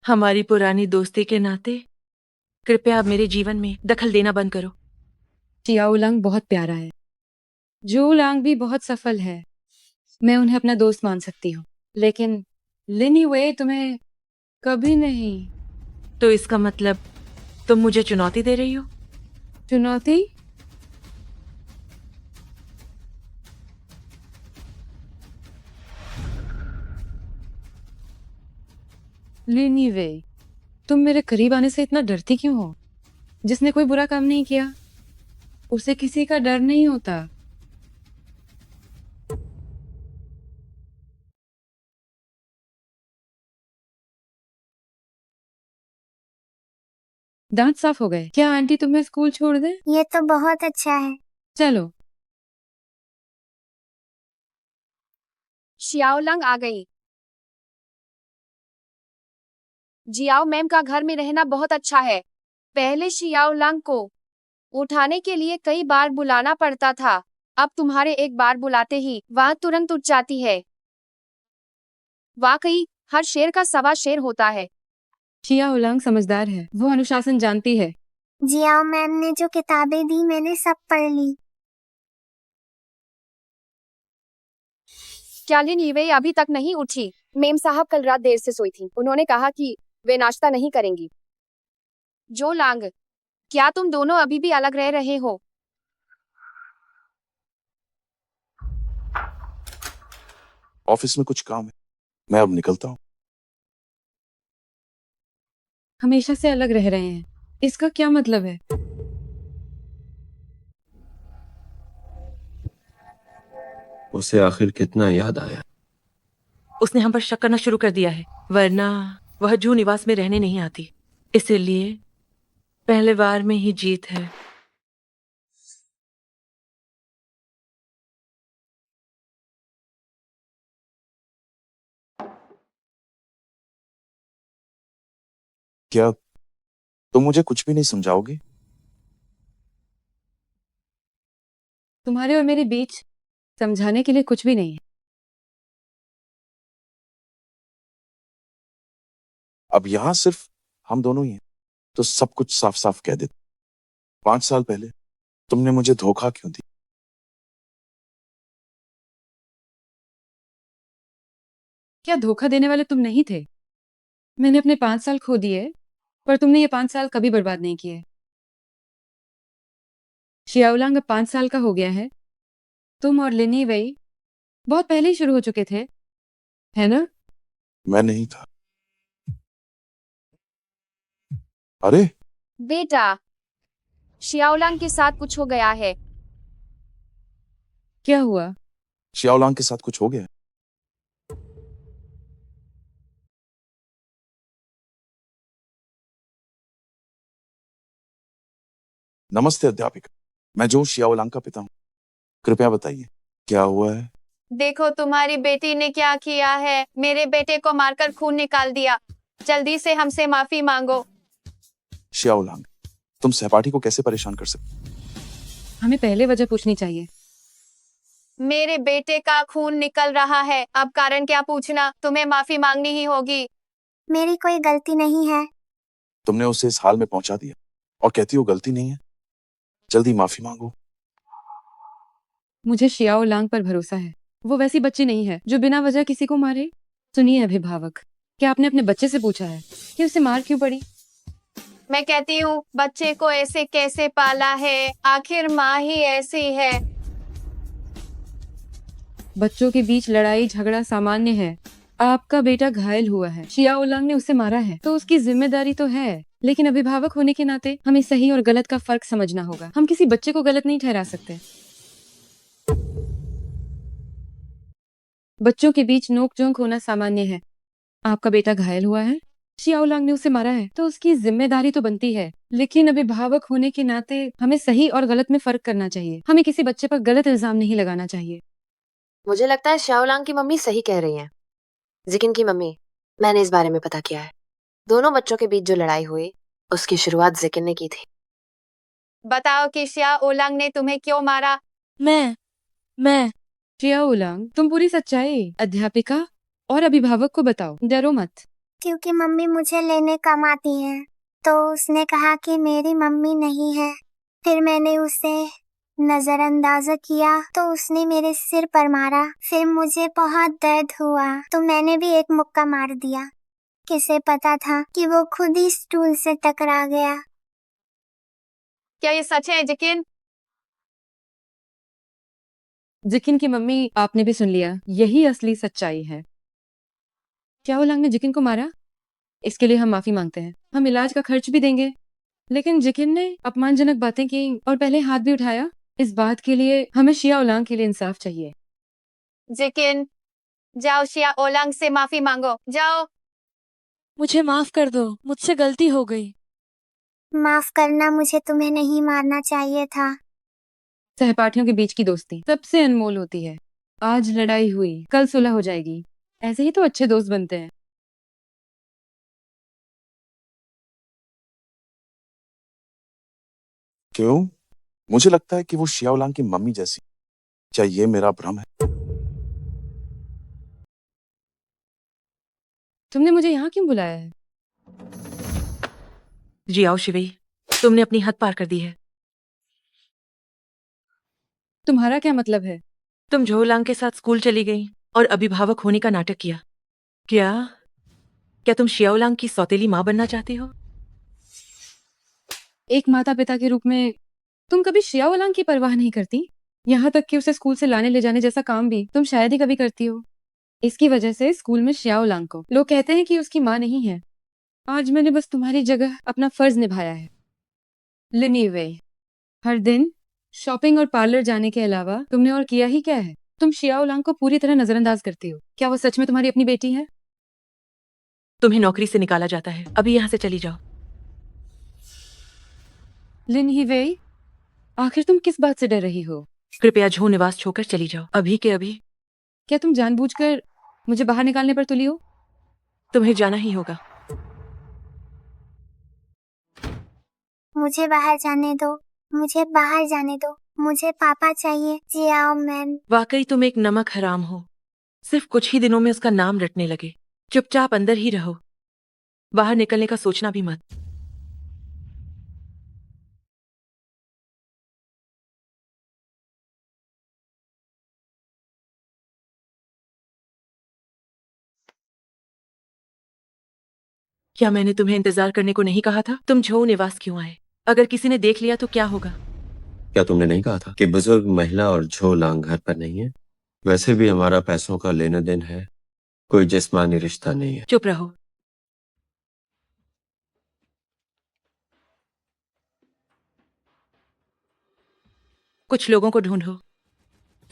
हमारी पुरानी दोस्ती के नाते कृपया अब मेरे जीवन में दखल देना बंद करो। चियाओ लांग बहुत प्यारा है। जू लांग भी बहुत सफल है। मैं उन्हें अपना दोस्त मान सकती हूँ, लेकिन लिनी वे तुम्हें कभी नहीं। तो इसका मतलब तुम मुझे चुनौती दे रही हो? चुनौती? लिनी वे, तुम मेरे करीब आने से इतना डरती क्यों हो? जिसने कोई बुरा काम नहीं किया उसे किसी का डर नहीं होता। दांत साफ हो गए? क्या आंटी तुम्हें स्कूल छोड़ दे? ये तो बहुत अच्छा है। चलो। शियाओलांग आ गई। जियाओ मैम का घर में रहना बहुत अच्छा है। पहले शियाओलांग को उठाने के लिए कई बार बुलाना पड़ता था। अब तुम्हारे एक बार बुलाते ही वह तुरंत उठ जाती है। वाकई हर शेर का सवा शेर होता है। चिया उलांग समझदार है, वो अनुशासन जानती है। जियाओ मैम ने जो किताबें दी मैंने सब पढ़ ली। क्या लिन यीवे अभी तक नहीं उठी? मेम साहब कल रात देर से सोई थी। उन्होंने कहा कि वे नाश्ता नहीं करेंगी। जो लांग, क्या तुम दोनों अभी भी अलग रह रहे हो? ऑफिस में कुछ काम है, मैं अब निकलता हूँ। हमेशा से अलग रह रहे हैं, इसका क्या मतलब है? उसे आखिर कितना याद आया। उसने हम पर शक करना शुरू कर दिया है, वरना वह जू निवास में रहने नहीं आती। इसीलिए पहले बार में ही जीत है। क्या तुम मुझे कुछ भी नहीं समझाओगे? तुम्हारे और मेरे बीच समझाने के लिए कुछ भी नहीं है। अब यहाँ सिर्फ हम दोनों ही हैं, तो सब कुछ साफ साफ कह देते। 5 साल पहले तुमने मुझे धोखा क्यों दिया? क्या धोखा देने वाले तुम नहीं थे? मैंने अपने 5 साल खो दिए, पर तुमने ये 5 साल कभी बर्बाद नहीं किए। शियाओलांग अब 5 साल का हो गया है। तुम और लिनी वही बहुत पहले ही शुरू हो चुके थे, है ना? मैं नहीं था। अरे बेटा, शियाओलांग के साथ कुछ हो गया है। क्या हुआ? शियाओलांग के साथ कुछ हो गया? नमस्ते अध्यापिका, मैं जो शियाओलांग का पिता हूँ। कृपया बताइए क्या हुआ है? देखो तुम्हारी बेटी ने क्या किया है, मेरे बेटे को मारकर खून निकाल दिया। जल्दी से हमसे माफी मांगो। शियाओलांग, तुम सहपाठी को कैसे परेशान कर सकते? हमें पहले वजह पूछनी चाहिए। मेरे बेटे का खून निकल रहा है, अब कारण क्या पूछना, तुम्हें माफी मांगनी ही होगी। मेरी कोई गलती नहीं है। तुमने उसे इस हाल में पहुंचा दिया और कहती हो गलती नहीं है। जल्दी माफी मांगो। मुझे शियाओलांग पर भरोसा है। वो वैसी बच्ची नहीं है जो बिना वजह किसी को मारे। सुनिए अभिभावक, क्या आपने अपने बच्चे से पूछा है कि उसे मार क्यों पड़ी? मैं कहती हूँ बच्चे को ऐसे कैसे पाला है, आखिर माँ ही ऐसी है। बच्चों के बीच लड़ाई झगड़ा सामान्य है। आपका बेटा घायल हुआ है, शियाओलांग ने उसे मारा है, तो उसकी जिम्मेदारी तो है। लेकिन अभिभावक होने के नाते हमें सही और गलत का फर्क समझना होगा। हम किसी बच्चे को गलत नहीं ठहरा सकते। बच्चों के बीच नोक-झोंक होना सामान्य है। आपका बेटा घायल हुआ है, शियाओलांग ने उसे मारा है, तो उसकी जिम्मेदारी तो बनती है। लेकिन अभिभावक होने के नाते हमें सही और गलत में फर्क करना चाहिए। हमें किसी बच्चे पर गलत इल्जाम नहीं लगाना चाहिए। मुझे लगता है शाओलांग की मम्मी सही कह रही हैं। जिकिन की मम्मी, मैंने इस बारे में पता किया है। दोनों बच्चों के बीच जो लड़ाई हुई, उसकी शुरुआत जिकिन ने की थी। बताओ कि शिया ओलांग ने तुम्हें क्यों मारा। मैं शियाओलांग, तुम पूरी सच्चाई अध्यापिका और अभिभावक को बताओ, डरो मत। क्योंकि मम्मी मुझे लेने कम आती है, तो उसने कहा कि मेरी मम्मी नहीं है। फिर मैंने उसे नजरअंदाज किया तो उसने मेरे सिर पर मारा। फिर मुझे बहुत दर्द हुआ तो मैंने भी एक मुक्का मार दिया। किसे पता था कि वो खुद ही स्टूल से टकरा गया। क्या ये सच है जिकिन? जिकिन की मम्मी, आपने भी सुन लिया, यही असली सच्चाई है। शियाओलांग ने जिकिन को मारा, इसके लिए हम माफी मांगते हैं। हम इलाज का खर्च भी देंगे। लेकिन जिकिन ने अपमानजनक बातें की और पहले हाथ भी उठाया। इस बात के लिए हमें शियाओलांग के लिए इंसाफ चाहिए। जिकिन, जाओ शिया ओलांग से माफी मांगो, जाओ। मुझे माफ कर दो, मुझसे गलती हो गई। माफ करना, मुझे तुम्हें नहीं मारना चाहिए था। सहपाठियों के बीच की दोस्ती सबसे अनमोल होती है। आज लड़ाई हुई, कल सुलह हो जाएगी। ऐसे ही तो अच्छे दोस्त बनते हैं। क्यों? मुझे लगता है कि वो शियाओलांग की मम्मी जैसी। क्या ये मेरा भ्रम है? तुमने मुझे यहाँ क्यों बुलाया है? जी आओ शिवई, तुमने अपनी हद पार कर दी है। तुम्हारा क्या मतलब है? तुम झोलांग के साथ स्कूल चली गई और अभिभावक होने का नाटक किया। क्या क्या तुम शियाओलांग की सौतेली माँ बनना चाहती हो? एक माता पिता के रूप में तुम कभी शियाओलांग की परवाह नहीं करती? यहाँ तक कि उसे स्कूल से लाने ले जाने जैसा काम भी तुम शायद ही कभी करती हो। इसकी वजह से स्कूल में शियाओलांग को लोग कहते हैं कि उसकी माँ नहीं है। आज मैंने बस तुम्हारी जगह अपना फर्ज निभाया है। लिनी वे, हर दिन शॉपिंग और पार्लर जाने के अलावा तुमने और किया ही क्या है? तुम शियाओलांग को पूरी तरह नजरअंदाज करती हो। क्या वो सच में तुम्हारी अपनी बेटी है? तुम्हें नौकरी से निकाला जाता है, अभी यहाँ से चली जाओ। लिन ही वे, आखिर तुम किस बात से डर रही हो? कृपया झो निवास छोड़कर चली जाओ, अभी के अभी। क्या तुम जानबूझकर मुझे बाहर निकालने पर तुली हो? तुम्हें जाना ही होगा। मुझे बाहर जाने दो, मुझे बाहर जाने दो, मुझे पापा चाहिए। जियाओ मैम। वाकई तुम एक नमक हराम हो। सिर्फ कुछ ही दिनों में उसका नाम रटने लगे। चुपचाप अंदर ही रहो, बाहर निकलने का सोचना भी मत। क्या मैंने तुम्हें इंतजार करने को नहीं कहा था? तुम झो निवास क्यों आए? अगर किसी ने देख लिया तो क्या होगा? क्या तुमने नहीं कहा था कि बुजुर्ग महिला और झो लांग घर पर नहीं है? वैसे भी हमारा पैसों का लेना देन है, कोई जिस्मानी रिश्ता नहीं है। चुप रहो। कुछ लोगों को ढूंढो।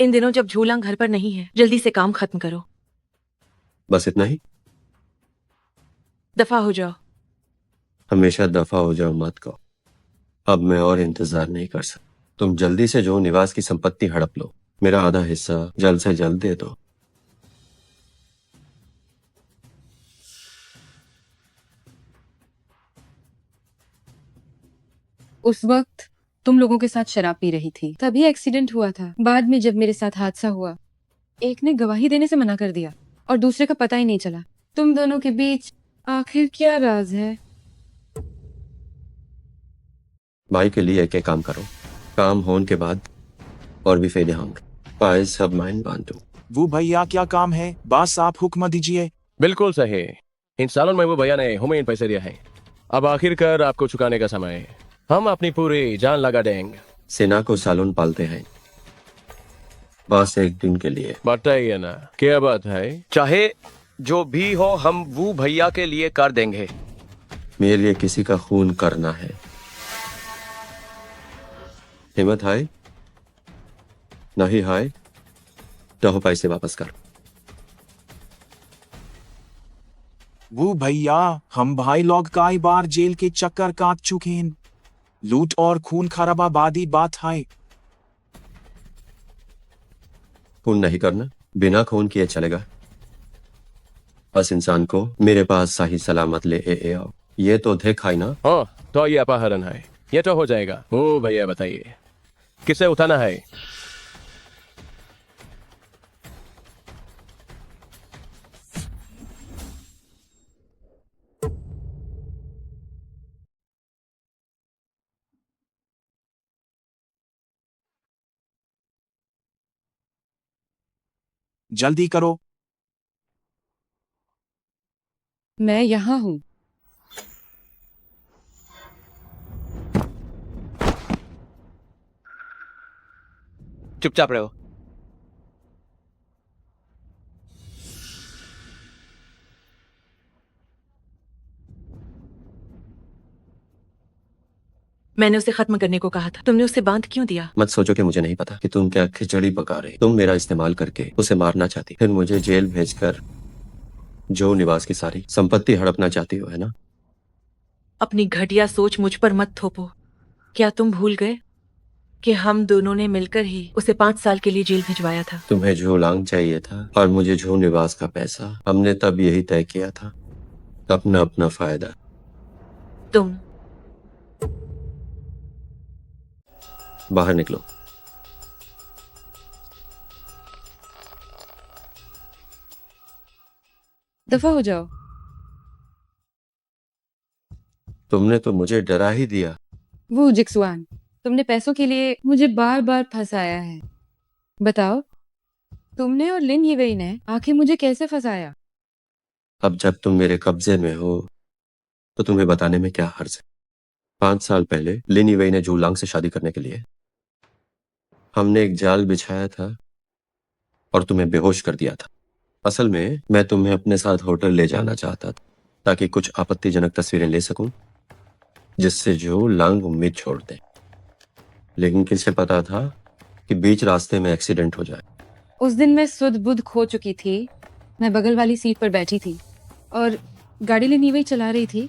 इन दिनों जब झूलांग घर पर नहीं है, जल्दी से काम खत्म करो। बस इतना ही? दफा हो जाओ। हमेशा दफा हो जाओ मत कहो। अब मैं और इंतजार नहीं कर सकता। तुम जल्दी से जो निवास की संपत्ति हड़प लो, मेरा आधा हिस्सा जल्द से जल्द दे दो। उस वक्त तुम लोगों के साथ शराब पी रही थी, तभी एक्सीडेंट हुआ था। बाद में जब मेरे साथ हादसा हुआ, एक ने गवाही देने से मना कर दिया और दूसरे का पता ही नहीं चला। तुम दोनों के बीच आखिर क्या राज है? भाई के लिए एक एक काम करो, काम होने के बाद और भी फायदे होंगे। पाए सब माइन बांधो। वो भैया क्या काम है? बस आप हुक्म दीजिए। बिल्कुल सही। इन सालों में वो भैया ने हमें इन पैसे दिया है, अब आखिरकार आपको चुकाने का समय है। हम अपनी पूरी जान लगा देंगे। सेना को सालों पालते हैं, बस एक दिन के लिए। बताइए ना, क्या बात है? चाहे जो भी हो, हम वो भैया के लिए कर देंगे। मेरे लिए किसी का खून करना है। हिम्मत है? नहीं है तो पैसे वापस कर। वो भैया, हम भाई लोग कई बार जेल के चक्कर काट चुके हैं। लूट और खून खराबा बादी बात है। खून नहीं करना, बिना खून किए चलेगा। बस इंसान को मेरे पास सही सलामत ले ए आओ। ये तो देखा ही ना। हाँ, तो ये अपहरण है, ये तो हो जाएगा। ओ भैया बताइए, किसे उठाना है? जल्दी करो। मैं यहाँ हूँ। चुपचाप रहो। मैंने उसे खत्म करने को कहा था, तुमने उसे बांध क्यों दिया? मत सोचो कि मुझे नहीं पता कि तुम क्या खिचड़ी पका रहे। तुम मेरा इस्तेमाल करके उसे मारना चाहती, फिर मुझे जेल भेजकर जो निवास की सारी संपत्ति हड़पना चाहती हो, है ना? अपनी घटिया सोच मुझ पर मत थोपो। क्या तुम भूल गए कि हम दोनों ने मिलकर ही उसे 5 साल के लिए जेल भिजवाया था? तुम्हें झो लांग चाहिए था और मुझे झो निवास का पैसा। हमने तब यही तय किया था, अपना अपना फायदा। तुम बाहर निकलो। दफा हो जाओ। तुमने तो मुझे डरा ही दिया। वो जिक्सुआन, तुमने पैसों के लिए मुझे बार बार फंसाया है। बताओ, तुमने और लिन यीवेई ने आखिर मुझे कैसे फंसाया? अब जब तुम मेरे कब्जे में हो तो तुम्हें बताने में क्या हर्ज है। 5 साल पहले लिन यीवेई ने जू लांग से शादी करने के लिए हमने एक जाल बिछाया था और तुम्हें बेहोश कर दिया था। असल में मैं तुम्हें अपने साथ होटल ले जाना चाहता था ताकि कुछ आपत्तिजनक तस्वीरें ले सकूं जिससे जो लांग उम्मीद छोड़ दे, लेकिन किसे पता था कि बीच रास्ते में एक्सीडेंट हो जाए। उस दिन मैं सुध बुध खो चुकी थी। मैं बगल वाली सीट पर बैठी थी और गाड़ी लेनी वही चला रही थी,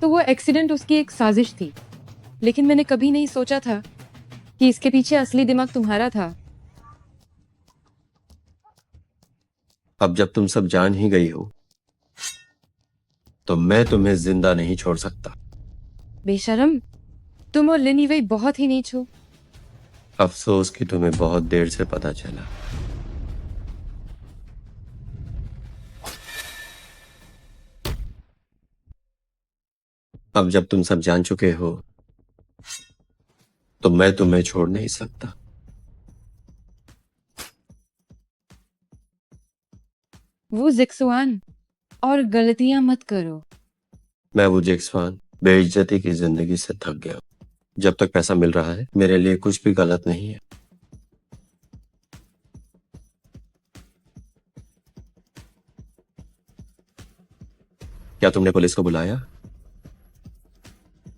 तो वो एक्सीडेंट उसकी एक साजिश थी। लेकिन मैंने कभी नहीं सोचा था कि इसके पीछे असली दिमाग तुम्हारा था। अब जब तुम सब जान ही गई हो तो मैं तुम्हें जिंदा नहीं छोड़ सकता। बेशरम, तुम और लिन यीवेई बहुत ही नीच हो। अफसोस कि तुम्हें बहुत देर से पता चला। अब जब तुम सब जान चुके हो तो मैं तुम्हें छोड़ नहीं सकता। वो जिक्सुआन, और गलतियां मत करो। मैं वो जिक्सवान बेइज्जती की जिंदगी से थक गया हूं। जब तक पैसा मिल रहा है मेरे लिए कुछ भी गलत नहीं है। क्या तुमने पुलिस को बुलाया?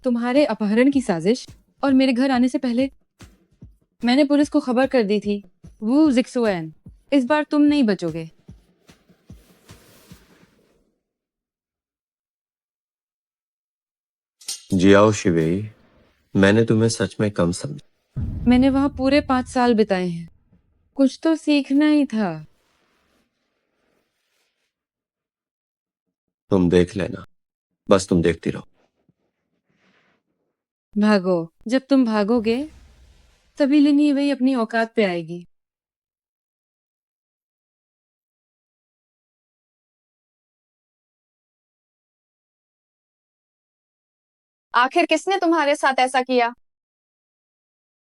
तुम्हारे अपहरण की साजिश और मेरे घर आने से पहले मैंने पुलिस को खबर कर दी थी। वो जिक्सुआन, इस बार तुम नहीं बचोगे। जियाओ शिवेई, मैंने तुम्हें सच में कम समझा। मैंने वहां पूरे 5 साल बिताए हैं। कुछ तो सीखना ही था। तुम देख लेना, बस तुम देखती रहो। भागो। जब तुम भागोगे तभी लिन यीवेई अपनी औकात पे आएगी। आखिर किसने तुम्हारे साथ ऐसा किया?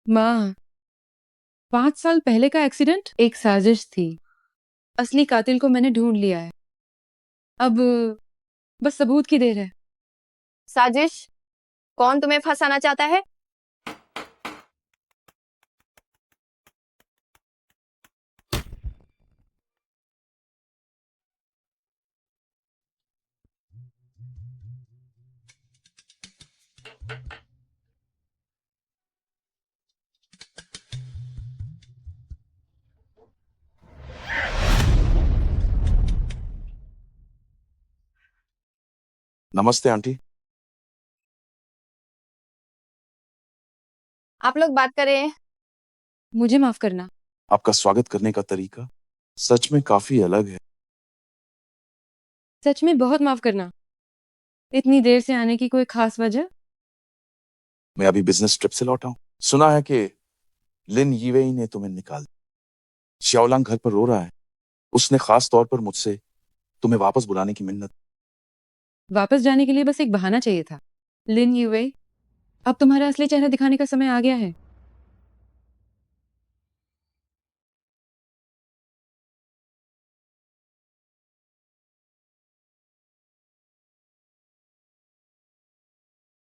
माँ, 5 साल पहले का एक्सीडेंट एक साजिश थी। असली कातिल को मैंने ढूंढ लिया है। अब बस सबूत की देर है। साजिश? कौन तुम्हें फंसाना चाहता है? नमस्ते आंटी। आप लोग बात करें। मुझे माफ करना। आपका स्वागत करने का तरीका सच में काफी अलग है। सच में बहुत माफ करना। इतनी देर से आने की कोई खास वजह? मैं अभी बिजनेस ट्रिप से लौटा हूँ। सुना है कि लिन यीवेई ने तुम्हें निकाल दिया। शाओलांग घर पर रो रहा है। उसने खास तौर पर मुझसे तुम्हें वापस बुलाने की मिन्नत। वापस जाने के लिए बस एक बहाना चाहिए था। लिन यीवेई, अब तुम्हारा असली चेहरा दिखाने का समय आ गया है।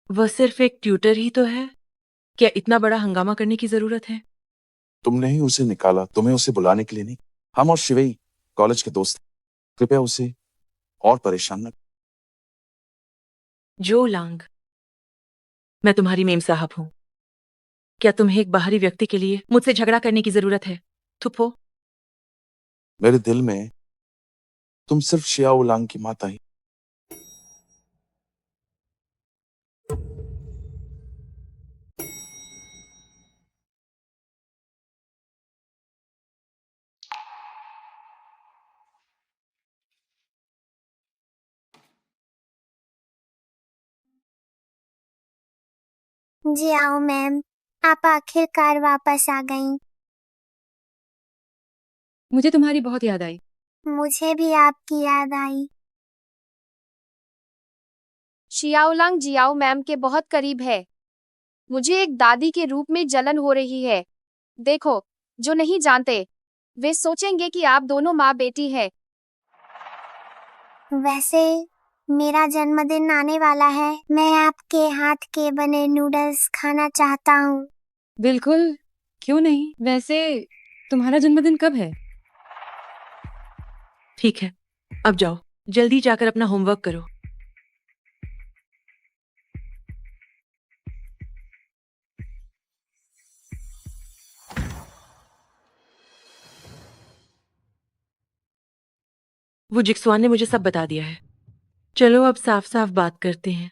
वह सिर्फ एक ट्यूटर ही तो है। क्या इतना बड़ा हंगामा करने की जरूरत है? तुमने ही उसे निकाला, तुम्हें उसे बुलाने के लिए नहीं। हम और शिवेई कॉलेज के दोस्त हैं। कृपया उसे और परेशान न। जो लांग, मैं तुम्हारी मेम साहब हूं। क्या तुम्हें एक बाहरी व्यक्ति के लिए मुझसे झगड़ा करने की जरूरत है? थुपो। मेरे दिल में तुम सिर्फ शियाओलांग की माता ही। जी आओ मैम, आप आखिरकार वापस आ गईं। मुझे तुम्हारी बहुत याद आई। मुझे भी आपकी याद आई। शियाओलांग जियाओ मैम के बहुत करीब है। मुझे एक दादी के रूप में जलन हो रही है। देखो, जो नहीं जानते वे सोचेंगे कि आप दोनों माँ बेटी है। वैसे मेरा जन्मदिन आने वाला है, मैं आपके हाथ के बने नूडल्स खाना चाहता हूँ। बिल्कुल, क्यों नहीं। वैसे तुम्हारा जन्मदिन कब है? ठीक है, अब जाओ, जल्दी जाकर अपना होमवर्क करो। वो जिक्सवान ने मुझे सब बता दिया है। चलो अब साफ साफ बात करते हैं।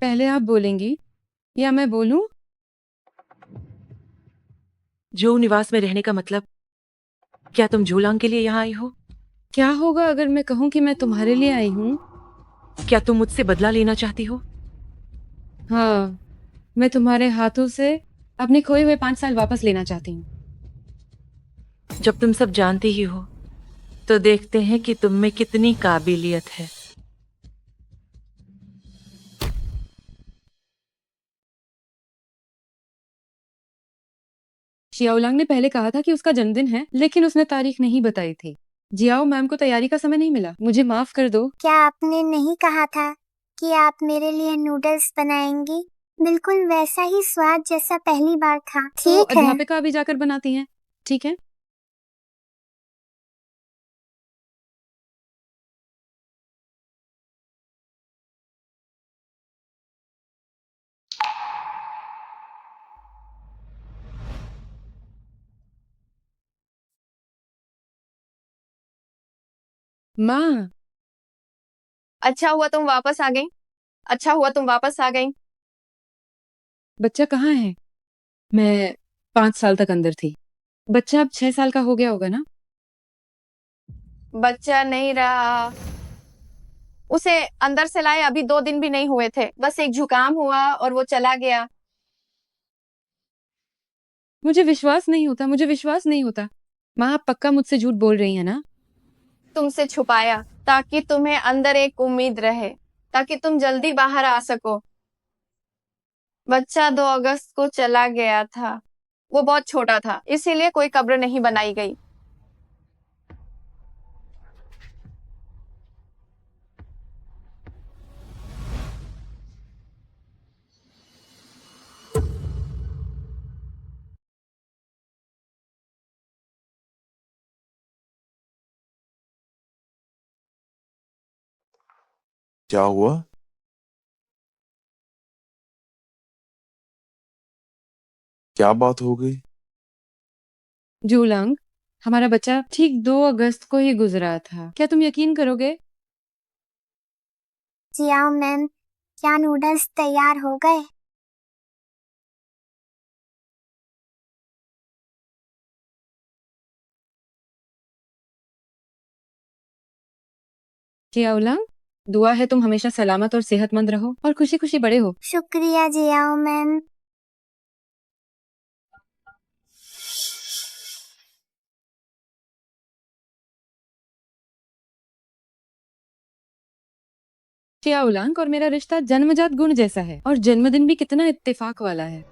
पहले आप बोलेंगी या मैं बोलूं? जो निवास में रहने का मतलब, क्या तुम जोलांग के लिए यहाँ आई हो? क्या होगा अगर मैं कहूं कि मैं तुम्हारे लिए आई हूँ? क्या तुम मुझसे बदला लेना चाहती हो? हाँ, मैं तुम्हारे हाथों से अपने खोए हुए 5 साल वापस लेना चाहती हूँ। जब तुम सब जानती ही हो, तो देखते हैं कि तुम में कितनी काबिलियत है। शियाओलांग ने पहले कहा था कि उसका जन्मदिन है, लेकिन उसने तारीख नहीं बताई थी। जियाओ मैम को तैयारी का समय नहीं मिला। मुझे माफ कर दो। क्या आपने नहीं कहा था कि आप मेरे लिए नूडल्स बनाएंगी? बिल्कुल वैसा ही स्वाद जैसा पहली बार था। तो ठीक है। अध्यापिका अभी जाकर बनाती हैं। ठीक है। माँ, अच्छा हुआ तुम वापस आ गई। अच्छा हुआ तुम वापस आ गई। बच्चा कहाँ है? मैं 5 साल तक अंदर थी। बच्चा अब 6 साल का हो गया होगा ना? बच्चा नहीं रहा। उसे अंदर से लाए अभी 2 दिन भी नहीं हुए थे। बस एक जुकाम हुआ और वो चला गया। मुझे विश्वास नहीं होता, मुझे विश्वास नहीं होता। माँ, आप पक्का मुझसे झूठ बोल रही हैं ना? तुमसे छुपाया ताकि तुम्हें अंदर एक उम्मीद रहे, ताकि तुम जल्दी बाहर आ सको। बच्चा 2 अगस्त को चला गया था। वो बहुत छोटा था, इसीलिए कोई कब्र नहीं बनाई गई। क्या हुआ? क्या बात हो गई? जूलंग, हमारा बच्चा ठीक 2 अगस्त को ही गुजरा था। क्या तुम यकीन करोगे? जियाओ मैम, क्या नूडल्स तैयार हो गए? जियाओलांग, दुआ है तुम हमेशा सलामत और सेहतमंद रहो और खुशी खुशी बड़े हो। शुक्रिया जियाओ मैम। जियाओलांग और मेरा रिश्ता जन्मजात गुण जैसा है, और जन्मदिन भी कितना इत्तेफाक वाला है।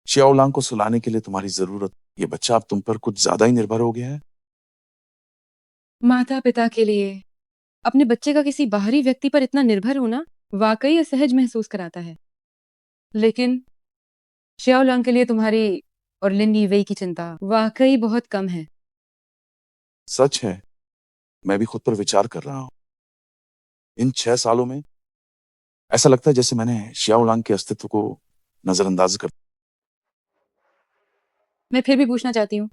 शियाओलांग को सुलाने के लिए तुम्हारी जरूरत, ये बच्चा अब तुम पर कुछ ज्यादा ही निर्भर हो गया है। माता पिता के लिए अपने बच्चे का किसी बाहरी व्यक्ति पर इतना निर्भर होना वाकई असहज महसूस कराता है। लेकिन शियाओलांग के लिए तुम्हारी और लिन यीवेई की चिंता वाकई बहुत कम है। सच है, मैं भी खुद पर विचार कर रहा हूँ। इन 6 सालों में ऐसा लगता है जैसे मैंने शियाओलांग के अस्तित्व को नजरअंदाज कर। मैं फिर भी पूछना चाहती हूँ,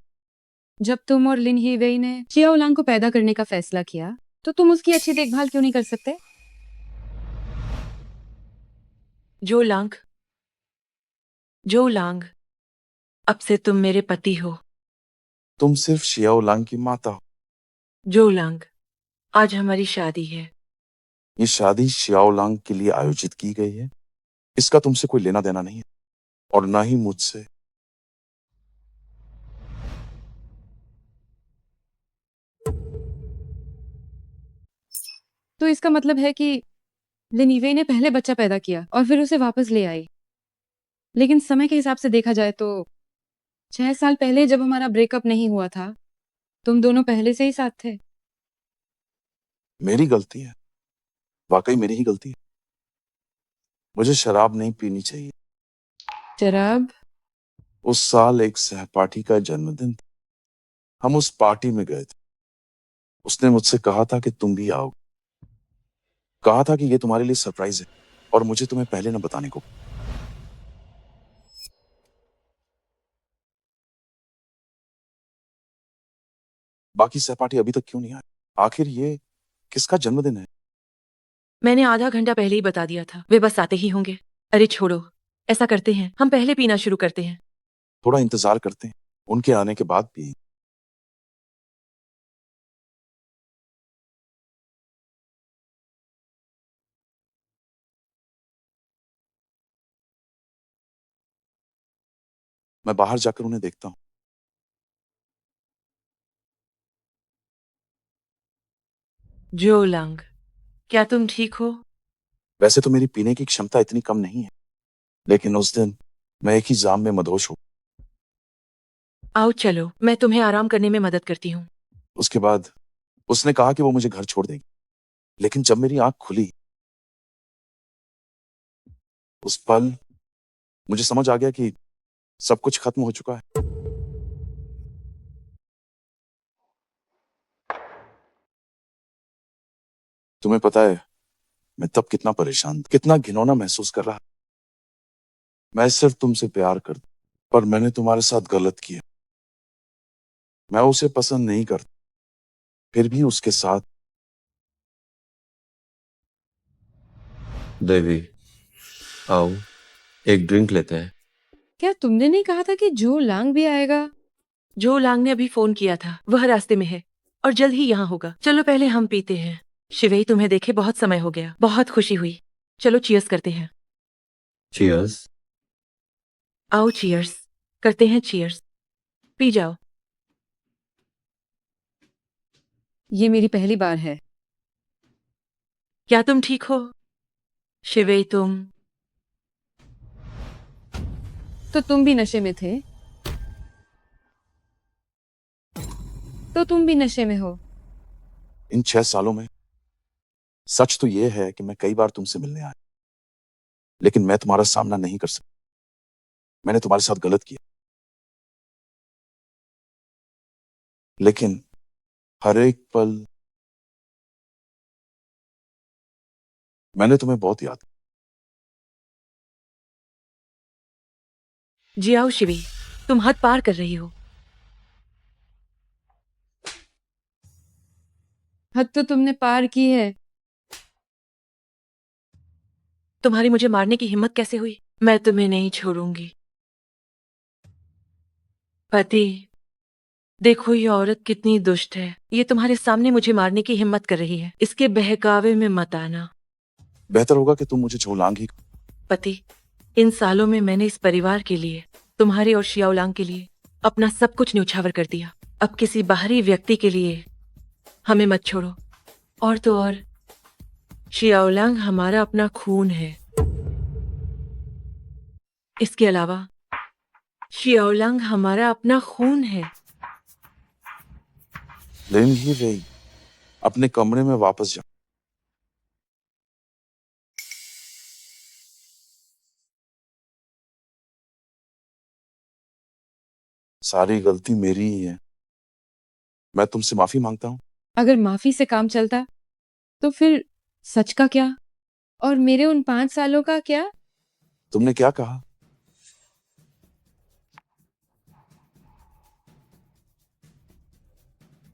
जब तुम और लिन यीवेई ने शियाओलांग को पैदा करने का फैसला किया, तो तुम उसकी अच्छी देखभाल क्यों नहीं कर सकते? जोलांग, जोलांग, अब से तुम मेरे पति हो। तुम सिर्फ शियाओलांग की माता हो। जोलांग, आज हमारी शादी है। ये शादी शियाओलांग के लिए आयोजित की गई है। इसका तुमसे कोई लेना देना नहीं है, और ना ही मुझसे। तो इसका मतलब है कि लेनीवे ने पहले बच्चा पैदा किया और फिर उसे वापस ले आई। लेकिन समय के हिसाब से देखा जाए तो 6 साल पहले जब हमारा ब्रेकअप नहीं हुआ था, तुम दोनों पहले से ही साथ थे। मेरी गलती है, वाकई मेरी ही गलती है। मुझे शराब नहीं पीनी चाहिए। शराब? उस साल एक सहपाठी का जन्मदिन था। हम उस पार्टी में गए थे। उसने मुझसे कहा था कि तुम भी आओ। कहा था कि ये तुम्हारे लिए सरप्राइज है और मुझे तुम्हें पहले न बताने को। बाकी सहपाठी अभी तक क्यों नहीं आए? आखिर ये किसका जन्मदिन है? मैंने आधा घंटा पहले ही बता दिया था, वे बस आते ही होंगे। अरे छोड़ो, ऐसा करते हैं, हम पहले पीना शुरू करते हैं। थोड़ा इंतजार करते हैं, उनके आने के बाद भी। मैं बाहर जाकर उन्हें देखता हूँ। जो लंग, क्या तुम ठीक हो? वैसे तो मेरी पीने की क्षमता इतनी कम नहीं है, लेकिन उस दिन मैं एक ही जाम में मदहोश हूँ। आओ चलो, मैं तुम्हें आराम करने में मदद करती हूँ। उसके बाद उसने कहा कि वो मुझे घर छोड़ देगी, लेकिन जब मेरी आंख खुली उस पल मुझे समझ आ गया कि सब कुछ खत्म हो चुका है। तुम्हें पता है मैं तब कितना परेशान था, कितना घिनौना महसूस कर रहा। मैं सिर्फ तुमसे प्यार करता, पर मैंने तुम्हारे साथ गलत किया। मैं उसे पसंद नहीं करता, फिर भी उसके साथ। देवी, आओ एक ड्रिंक लेते हैं। क्या तुमने नहीं कहा था कि जो लांग भी आएगा? जो लांग ने अभी फोन किया था, वह रास्ते में है और जल्द ही यहाँ होगा। चलो पहले हम पीते हैं। शिवेई, तुम्हें देखे बहुत समय हो गया, बहुत खुशी हुई। चलो चीयर्स करते हैं। चीयर्स। आओ चीयर्स करते हैं, चीयर्स। पी जाओ। ये मेरी पहली बार है। क्या तुम ठीक हो? शिवेई, तो तुम भी नशे में थे? तो तुम भी नशे में हो? इन 6 सालों में सच तो यह है कि मैं कई बार तुमसे मिलने आया, लेकिन मैं तुम्हारा सामना नहीं कर सका। मैंने तुम्हारे साथ गलत किया, लेकिन हर एक पल मैंने तुम्हें बहुत याद किया। जियाओ शिवेई, तुम हद पार कर रही हो। हद तो तुमने पार की है। तुम्हारी मुझे मारने की हिम्मत कैसे हुई? मैं तुम्हें नहीं छोड़ूंगी। पति, देखो ये औरत कितनी दुष्ट है। ये तुम्हारे सामने मुझे मारने की हिम्मत कर रही है। इसके बहकावे में मत आना। बेहतर होगा कि तुम मुझे छोलांग ही। पति, इन सालों में मैंने इस परिवार के लिए, तुम्हारे और शियाओलांग के लिए अपना सब कुछ न्यौछावर कर दिया। अब किसी बाहरी व्यक्ति के लिए हमें मत छोड़ो। और तो और, शियाओलांग हमारा अपना खून है। इसके अलावा शियाओलांग हमारा अपना खून है। लेन ही वे अपने कमरे में वापस जा। सारी गलती मेरी ही है। मैं तुमसे माफी मांगता हूँ। अगर माफी से काम चलता तो फिर सच का क्या? और मेरे उन 5 सालों का क्या? तुमने क्या कहा?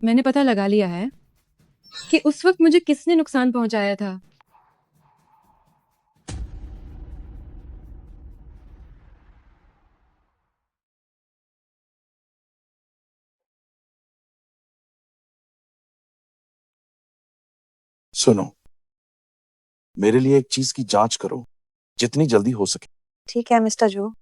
मैंने पता लगा लिया है कि उस वक्त मुझे किसने नुकसान पहुंचाया था। सुनो, मेरे लिए एक चीज की जांच करो, जितनी जल्दी हो सके। ठीक है मिस्टर जो।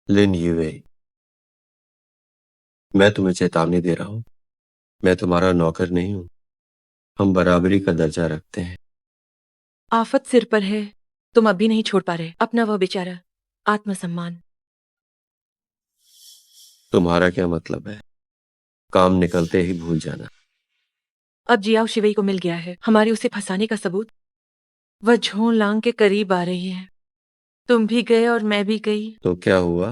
लिन यूए, मैं तुम्हें चेतावनी दे रहा हूं। मैं तुम्हारा नौकर नहीं हूं। हम बराबरी का दर्जा रखते हैं। आफत सिर पर है, तुम अभी नहीं छोड़ पा रहे अपना वह बेचारा आत्मसम्मान। तुम्हारा क्या मतलब है? काम निकलते ही भूल जाना। अब जियाओ शिवई को मिल गया है हमारे उसे फंसाने का सबूत। वह झों लांग के करीब आ रही है। तुम भी गए और मैं भी गई। तो क्या हुआ?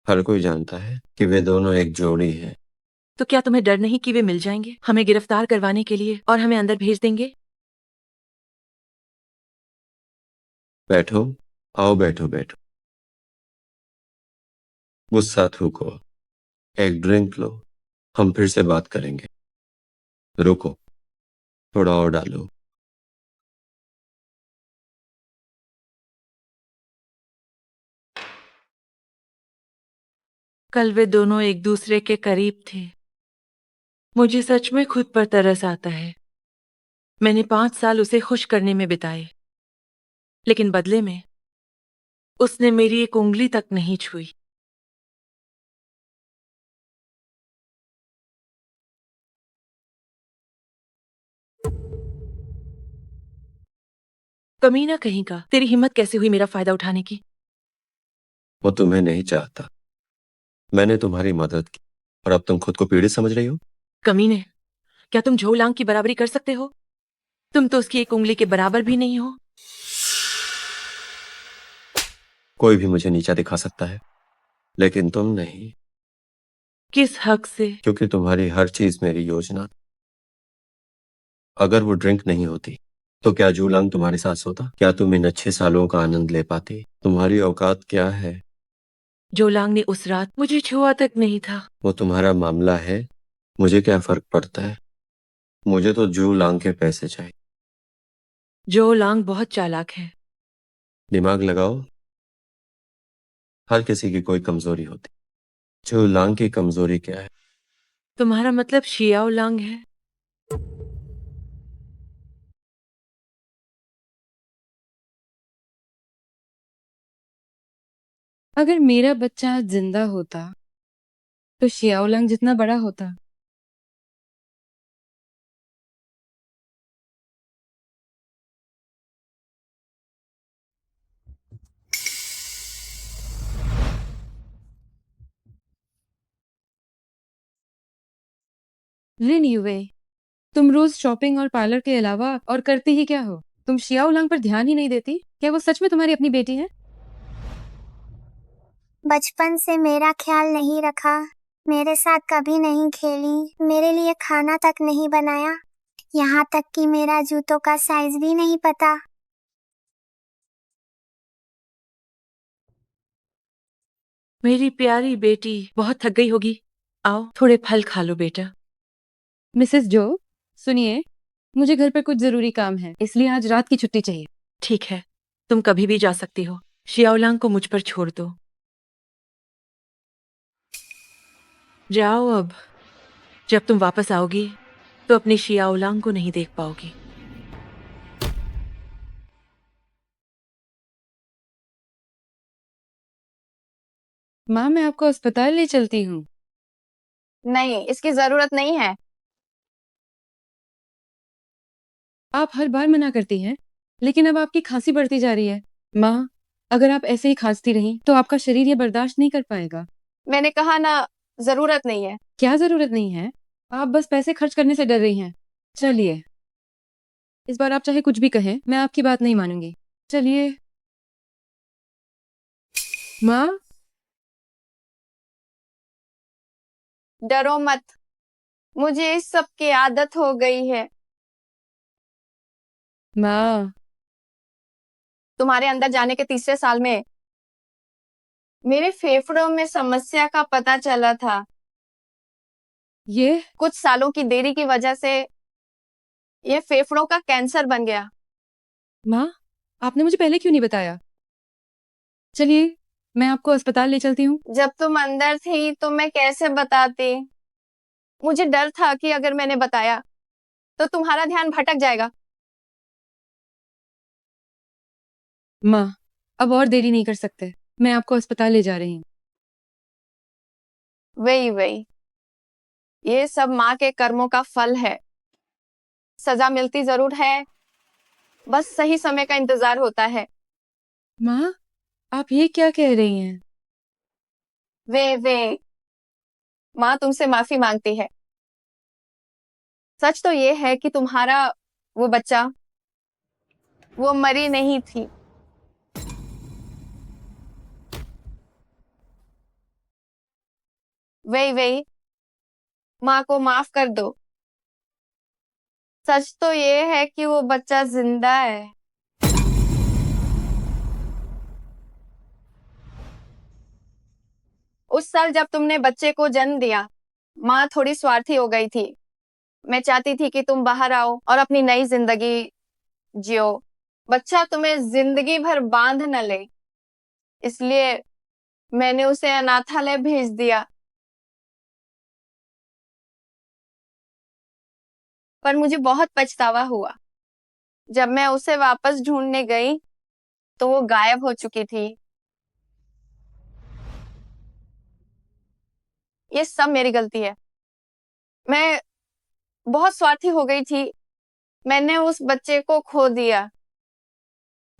हर कोई जानता है कि वे दोनों एक जोड़ी है। तो क्या तुम्हें डर नहीं कि वे मिल जाएंगे हमें गिरफ्तार करवाने के लिए और हमें अंदर भेज देंगे? बैठो, आओ बैठो बैठो। गुस्सा थूको, एक ड्रिंक लो, हम फिर से बात करेंगे। रुको, थोड़ा और डालो। कल वे दोनों एक दूसरे के करीब थे। मुझे सच में खुद पर तरस आता है। मैंने 5 साल उसे खुश करने में बिताए, लेकिन बदले में उसने मेरी एक उंगली तक नहीं छुई। कमीना कहीं का, तेरी हिम्मत कैसे हुई मेरा फायदा उठाने की? वो तुम्हें नहीं चाहता। मैंने तुम्हारी मदद की और अब तुम खुद को पीड़ित समझ रही हो। कमीने, क्या तुम झोल लांग की बराबरी कर सकते हो? तुम तो उसकी एक उंगली के बराबर भी नहीं हो। कोई भी मुझे नीचा दिखा सकता है, लेकिन तुम नहीं। किस हक से? क्योंकि तुम्हारी हर चीज मेरी योजना। अगर वो ड्रिंक नहीं होती तो क्या जूलांग तुम्हारे साथ सोता? क्या तुम इन अच्छे सालों का आनंद ले पाती? तुम्हारी औकात क्या है? जो लांग ने उस रात मुझे छुआ तक नहीं था। वो तुम्हारा मामला है, मुझे क्या फर्क पड़ता है? मुझे तो जू लांग के पैसे चाहिए। जो लांग बहुत चालाक है। दिमाग लगाओ। हर किसी की कोई कमजोरी होती। जू लांग की कमजोरी क्या है? तुम्हारा मतलब शियाओ लांग है? अगर मेरा बच्चा आज जिंदा होता तो शियाओलांग जितना बड़ा होता। लिन यूवे, तुम रोज शॉपिंग और पार्लर के अलावा और करती ही क्या हो? तुम शियाओलांग पर ध्यान ही नहीं देती? क्या वो सच में तुम्हारी अपनी बेटी है? बचपन से मेरा ख्याल नहीं रखा, मेरे साथ कभी नहीं खेली, मेरे लिए खाना तक नहीं बनाया, यहाँ तक कि मेरा जूतों का साइज भी नहीं पता। मेरी प्यारी बेटी बहुत थक गई होगी। आओ थोड़े फल खा लो बेटा। मिसेस जो, सुनिए, मुझे घर पर कुछ जरूरी काम है, इसलिए आज रात की छुट्टी चाहिए। ठीक है, तुम कभी भी जा सकती हो। शियाओलांग को मुझ पर छोड़ दो। जाओ अब। जब तुम वापस आओगी तो अपनी शियाओलांग को नहीं देख पाओगी। माँ, मैं आपको अस्पताल ले चलती हूँ। नहीं, इसकी जरूरत नहीं है। आप हर बार मना करती हैं, लेकिन अब आपकी खांसी बढ़ती जा रही है। माँ, अगर आप ऐसे ही खांसती रहीं तो आपका शरीर ये बर्दाश्त नहीं कर पाएगा। मैंने कहा ना, जरूरत नहीं है। क्या जरूरत नहीं है? आप बस पैसे खर्च करने से डर रही हैं। चलिए, इस बार आप चाहे कुछ भी कहें, मैं आपकी बात नहीं मानूंगी। चलिए। माँ, डरो मत, मुझे इस सब की आदत हो गई है। माँ, तुम्हारे अंदर जाने के तीसरे साल में मेरे फेफड़ों में समस्या का पता चला था। ये कुछ सालों की देरी की वजह से ये फेफड़ों का कैंसर बन गया। माँ, आपने मुझे पहले क्यों नहीं बताया? चलिए, मैं आपको अस्पताल ले चलती हूँ। जब तुम अंदर थी तो मैं कैसे बताती? मुझे डर था कि अगर मैंने बताया तो तुम्हारा ध्यान भटक जाएगा। माँ, अब और देरी नहीं कर सकते। मैं आपको अस्पताल ले जा रही हूँ। वही वही, ये सब माँ के कर्मों का फल है। सजा मिलती जरूर है, बस सही समय का इंतजार होता है। माँ, आप ये क्या कह रही हैं? वे माँ तुमसे माफी मांगती है। सच तो ये है कि तुम्हारा वो बच्चा, वो मरी नहीं थी। वही माँ को माफ कर दो। सच तो ये है कि वो बच्चा जिंदा है। उस साल जब तुमने बच्चे को जन्म दिया, माँ थोड़ी स्वार्थी हो गई थी। मैं चाहती थी कि तुम बाहर आओ और अपनी नई जिंदगी जियो, बच्चा तुम्हें जिंदगी भर बांध न ले। इसलिए मैंने उसे अनाथालय भेज दिया। पर मुझे बहुत पछतावा हुआ। जब मैं उसे वापस ढूंढने गई तो वो गायब हो चुकी थी। ये सब मेरी गलती है। मैं बहुत स्वार्थी हो गई थी। मैंने उस बच्चे को खो दिया।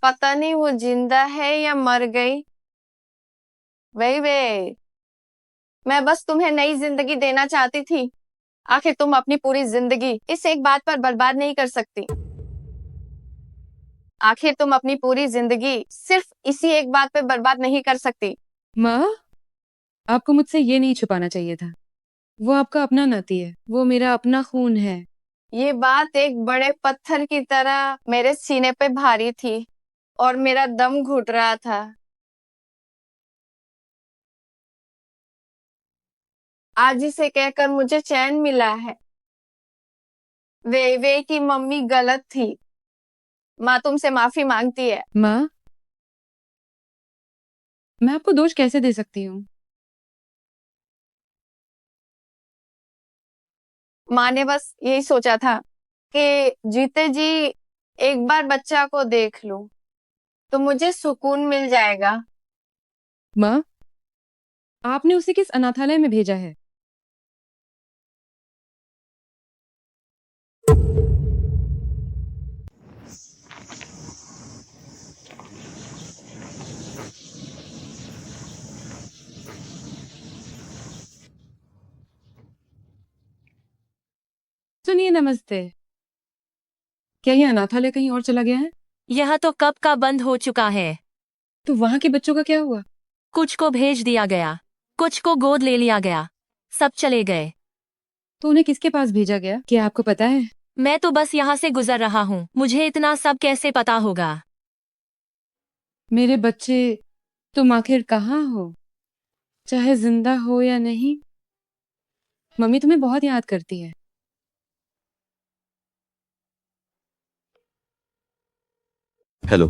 पता नहीं वो जिंदा है या मर गई। वे मैं बस तुम्हें नई जिंदगी देना चाहती थी। आखिर तुम अपनी पूरी जिंदगी इस एक बात पर बर्बाद नहीं कर सकती। आखिर तुम अपनी पूरी जिंदगी सिर्फ इसी एक बात पे बर्बाद नहीं कर सकती। माँ, आपको मुझसे ये नहीं छुपाना चाहिए था। वो आपका अपना नाती है, वो मेरा अपना खून है। ये बात एक बड़े पत्थर की तरह मेरे सीने पे भारी थी और मेरा दम घुट रहा था। आज इसे कहकर मुझे चैन मिला है। वे की मम्मी गलत थी। माँ तुमसे माफी मांगती है। माँ, मैं आपको दोष कैसे दे सकती हूँ? माँ ने बस यही सोचा था कि जीते जी एक बार बच्चा को देख लूं तो मुझे सुकून मिल जाएगा। माँ, आपने उसे किस अनाथालय में भेजा है? सुनिए, नमस्ते। क्या ये अनाथालय कहीं और चला गया है? यह तो कब का बंद हो चुका है। तो वहां के बच्चों का क्या हुआ? कुछ को भेज दिया गया, कुछ को गोद ले लिया गया, सब चले गए। तो उन्हें किसके पास भेजा गया, क्या आपको पता है? मैं तो बस यहाँ से गुजर रहा हूँ, मुझे इतना सब कैसे पता होगा। मेरे बच्चे, तुम आखिर कहाँ हो? चाहे जिंदा हो या नहीं, मम्मी तुम्हें बहुत याद करती है। हेलो।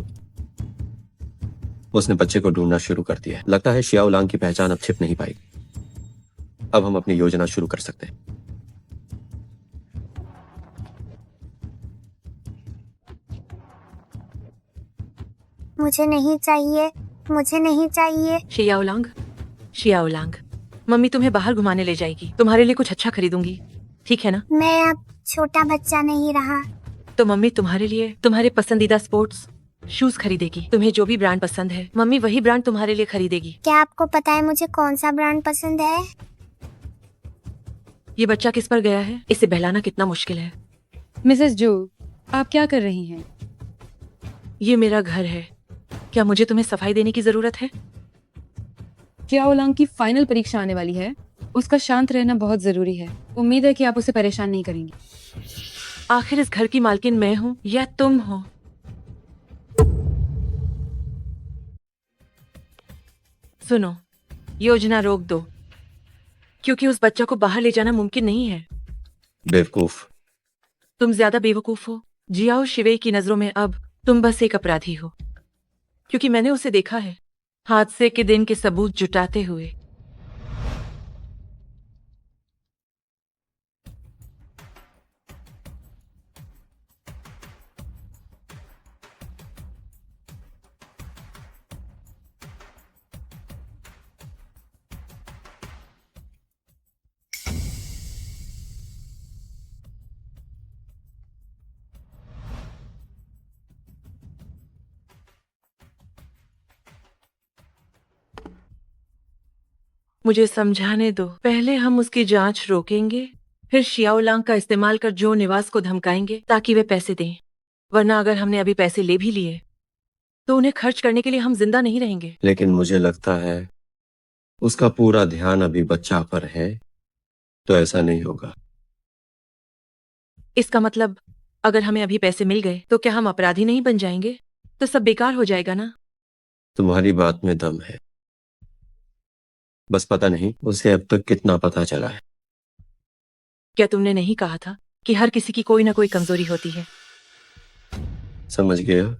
उसने बच्चे को ढूंढना शुरू कर दिया है। लगता है शियाओ लांग की पहचान अब छिप नहीं पाएगी। अब हम अपनी योजना शुरू कर सकते हैं। मुझे नहीं चाहिए, मुझे नहीं चाहिए। शियाओलांग, मम्मी तुम्हें बाहर घुमाने ले जाएगी। तुम्हारे लिए कुछ अच्छा खरीदूंगी, ठीक है ना? मैं अब छोटा बच्चा नहीं रहा। तो मम्मी तुम्हारे लिए तुम्हारे पसंदीदा स्पोर्ट्स शूज खरीदेगी। तुम्हें जो भी ब्रांड पसंद है, मम्मी वही ब्रांड तुम्हारे लिए खरीदेगी। क्या आपको पता है मुझे कौन सा ब्रांड पसंद है? ये बच्चा किस पर गया है? इसे बहलाना कितना मुश्किल है। मिसेस जो, आप क्या कर रही हैं? ये मेरा घर है, क्या मुझे तुम्हें सफाई देने की जरूरत है? क्या ओलांग की फाइनल परीक्षा आने वाली है, उसका शांत रहना बहुत जरूरी है। उम्मीद है कि आप उसे परेशान नहीं करेंगी। आखिर इस घर की मालकिन मैं हूँ या तुम हो? सुनो, योजना रोक दो, क्योंकि उस बच्चा को बाहर ले जाना मुमकिन नहीं है। बेवकूफ। तुम ज्यादा बेवकूफ हो। जियाओ शिवेई की नजरों में अब तुम बस एक अपराधी हो, क्योंकि मैंने उसे देखा है हादसे के दिन के सबूत जुटाते हुए। मुझे समझाने दो। पहले हम उसकी जांच रोकेंगे, फिर शियाओलांग का इस्तेमाल कर जो निवास को धमकाएंगे ताकि वे पैसे दें। वरना अगर हमने अभी पैसे ले भी लिए तो उन्हें खर्च करने के लिए हम जिंदा नहीं रहेंगे। लेकिन मुझे लगता है उसका पूरा ध्यान अभी बच्चा पर है, तो ऐसा नहीं होगा। इसका मतलब अगर हमें अभी पैसे मिल गए तो क्या हम अपराधी नहीं बन जाएंगे? तो सब बेकार हो जाएगा ना? तुम्हारी बात में दम है, बस पता नहीं उसे अब तक कितना पता चला है। क्या तुमने नहीं कहा था कि हर किसी की कोई ना कोई कमजोरी होती है? समझ गया।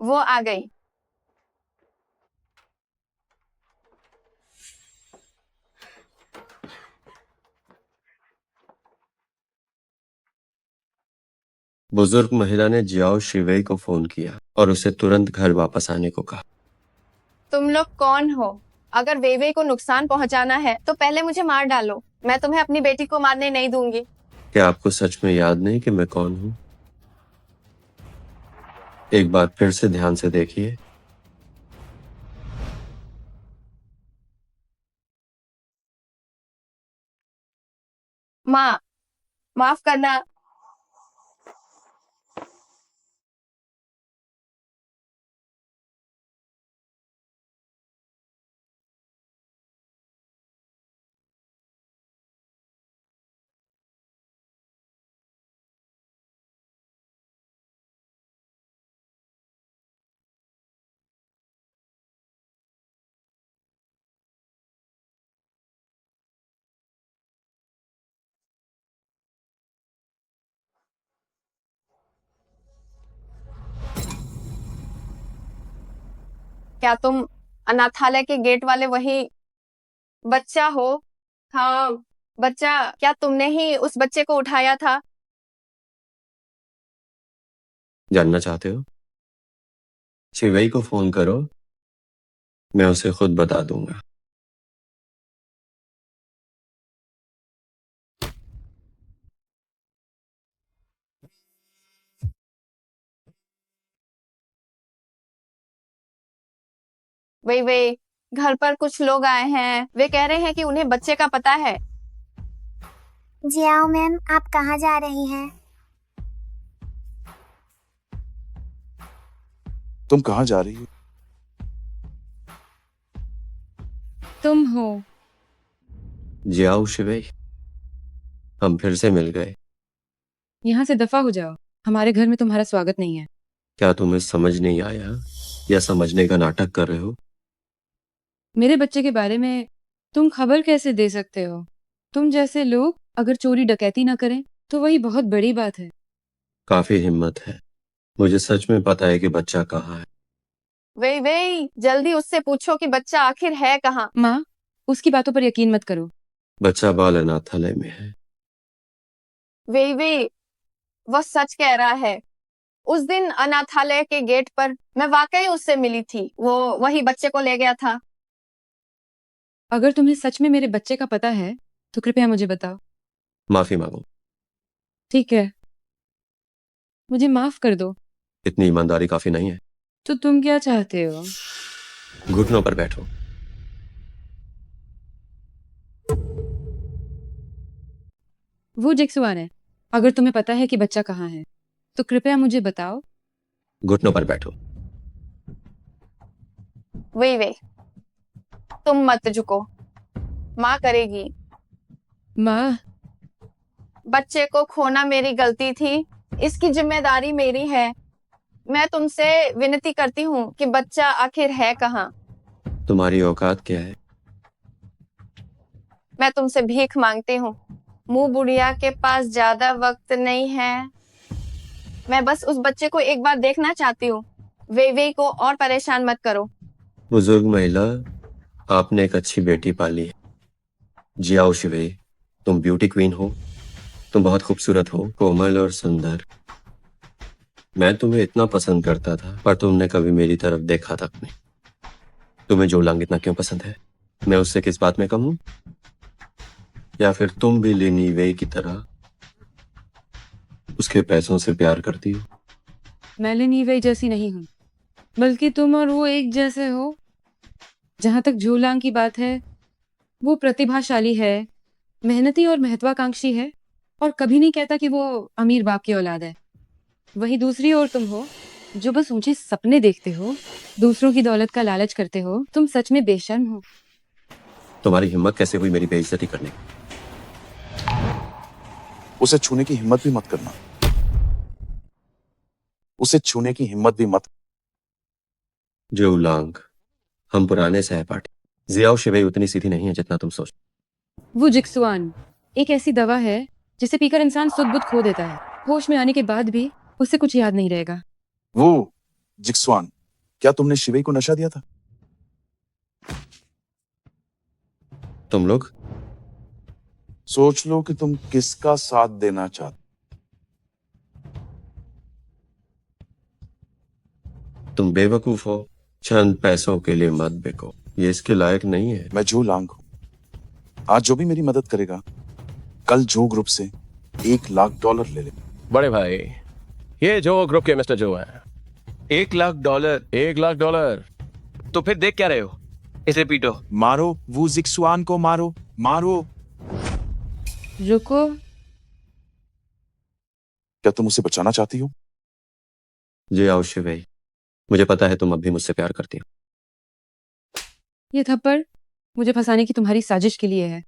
वो आ गई। बुजुर्ग महिला ने जियाओ शिवेई को फोन किया और उसे तुरंत घर वापस आने को कहा। तुम लोग कौन हो? अगर वेवे को नुकसान पहुंचाना है तो पहले मुझे मार डालो। मैं तुम्हें अपनी बेटी को मारने नहीं दूंगी। क्या आपको सच में याद नहीं कि मैं कौन हूं? एक बार फिर से ध्यान से देखिए। माँ, माफ करना। क्या तुम अनाथालय के गेट वाले वही बच्चा हो? हाँ, बच्चा। क्या तुमने ही उस बच्चे को उठाया था? जानना चाहते हो? शिवेई को फोन करो, मैं उसे खुद बता दूंगा। वे घर पर कुछ लोग आए हैं। वे कह रहे हैं कि उन्हें बच्चे का पता है। जियाओ मैम, आप कहाँ जा रही हैं? तुम कहाँ जा रही हो? तुम हो? जियाओ शिवेई, हम फिर से मिल गए। यहाँ से दफा हो जाओ। हमारे घर में तुम्हारा स्वागत नहीं है। क्या तुम्हें समझ नहीं आया या समझने का नाटक कर रहे हो? मेरे बच्चे के बारे में तुम खबर कैसे दे सकते हो? तुम जैसे लोग अगर चोरी डकैती ना करें तो वही बहुत बड़ी बात है। काफी हिम्मत है। मुझे सच में पता है कि बच्चा कहाँ है। वे जल्दी उससे पूछो कि बच्चा आखिर है कहाँ। माँ, उसकी बातों पर यकीन मत करो। बच्चा बाल अनाथालय में है। वे वह सच कह रहा है। उस दिन अनाथालय के गेट पर मैं वाकई उससे मिली थी। वो वही बच्चे को ले गया था। अगर तुम्हें सच में मेरे बच्चे का पता है तो कृपया मुझे बताओ। माफी मांगो। ठीक है, मुझे माफ कर दो। इतनी ईमानदारी काफी नहीं है। तो तुम क्या चाहते हो? घुटनों पर बैठो। वो जेक्सुआन है। अगर तुम्हें पता है कि बच्चा कहाँ है तो कृपया मुझे बताओ। घुटनों पर बैठो। वे तुम मत झुको। माँ करेगी। माँ, बच्चे को खोना मेरी गलती थी। इसकी जिम्मेदारी मेरी है। मैं तुमसे विनती करती हूँ कि बच्चा आखिर है कहाँ। तुम्हारी औकात क्या है? मैं तुमसे भीख मांगती हूँ। मुंह बुढ़िया के पास ज्यादा वक्त नहीं है। मैं बस उस बच्चे को एक बार देखना चाहती हूँ। वे को और परेशान मत करो। बुजुर्ग महिला, आपने एक अच्छी बेटी पाली है। जियाओ शिवेई, तुम ब्यूटी क्वीन हो। तुम बहुत खूबसूरत हो, कोमल और सुंदर। मैं तुम्हें इतना पसंद करता था पर तुमने कभी मेरी तरफ देखा तक नहीं। तुम्हें जोलांग इतना क्यों पसंद है? मैं उससे किस बात में कम हूं? या फिर तुम भी लिनी वेई की तरह उसके पैसों से प्यार करती हो? मैं लिन यीवेई जैसी नहीं हूँ, बल्कि तुम और वो एक जैसे हो। जहाँ तक झूलांग की बात है, वो प्रतिभाशाली है, मेहनती और महत्वाकांक्षी है, और कभी नहीं कहता कि वो अमीर बाप की औलाद है। वही दूसरी ओर तुम हो, जो बस ऊंचे सपने देखते हो, दूसरों की दौलत का लालच करते हो। तुम सच में बेशर्म हो। तुम्हारी हिम्मत कैसे हुई मेरी बेइज्जती करने की? उसे छूने की हिम्मत भी मत करना। उसे छूने की हिम्मत भी मत। जो लांग, हम पुराने सहपाठी। जियाओ शिवेई उतनी सीधी नहीं है जितना तुम सोच। वो जिक्सुआन एक ऐसी दवा है जिसे पीकर इंसान सुध बुध खो देता है। होश में आने के बाद भी उसे कुछ याद नहीं रहेगा। वो जिक्सवान, क्या तुमने शिवेई को नशा दिया था? तुम लोग सोच लो कि तुम किसका साथ देना चाहते। तुम बेवकूफ हो। चंद पैसों के लिए मत बिको, ये इसके लायक नहीं है। मैं जो लांग हूं। आज जो भी मेरी मदद करेगा, कल जो ग्रुप से $1,00,000 ले ले। बड़े भाई, ये जो ग्रुप के मिस्टर जो हैं, $1,00,000। $1,00,000। तो फिर देख क्या रहे हो? इसे पीटो। मारो वो जिक्सुआन को, मारो मारो। रुको, क्या तुम उसे बचाना चाहती हो? जियाओ शिवेई, मुझे पता है तुम अब भी मुझसे प्यार करती हो। ये थप्पड़ मुझे फंसाने की तुम्हारी साजिश के लिए है।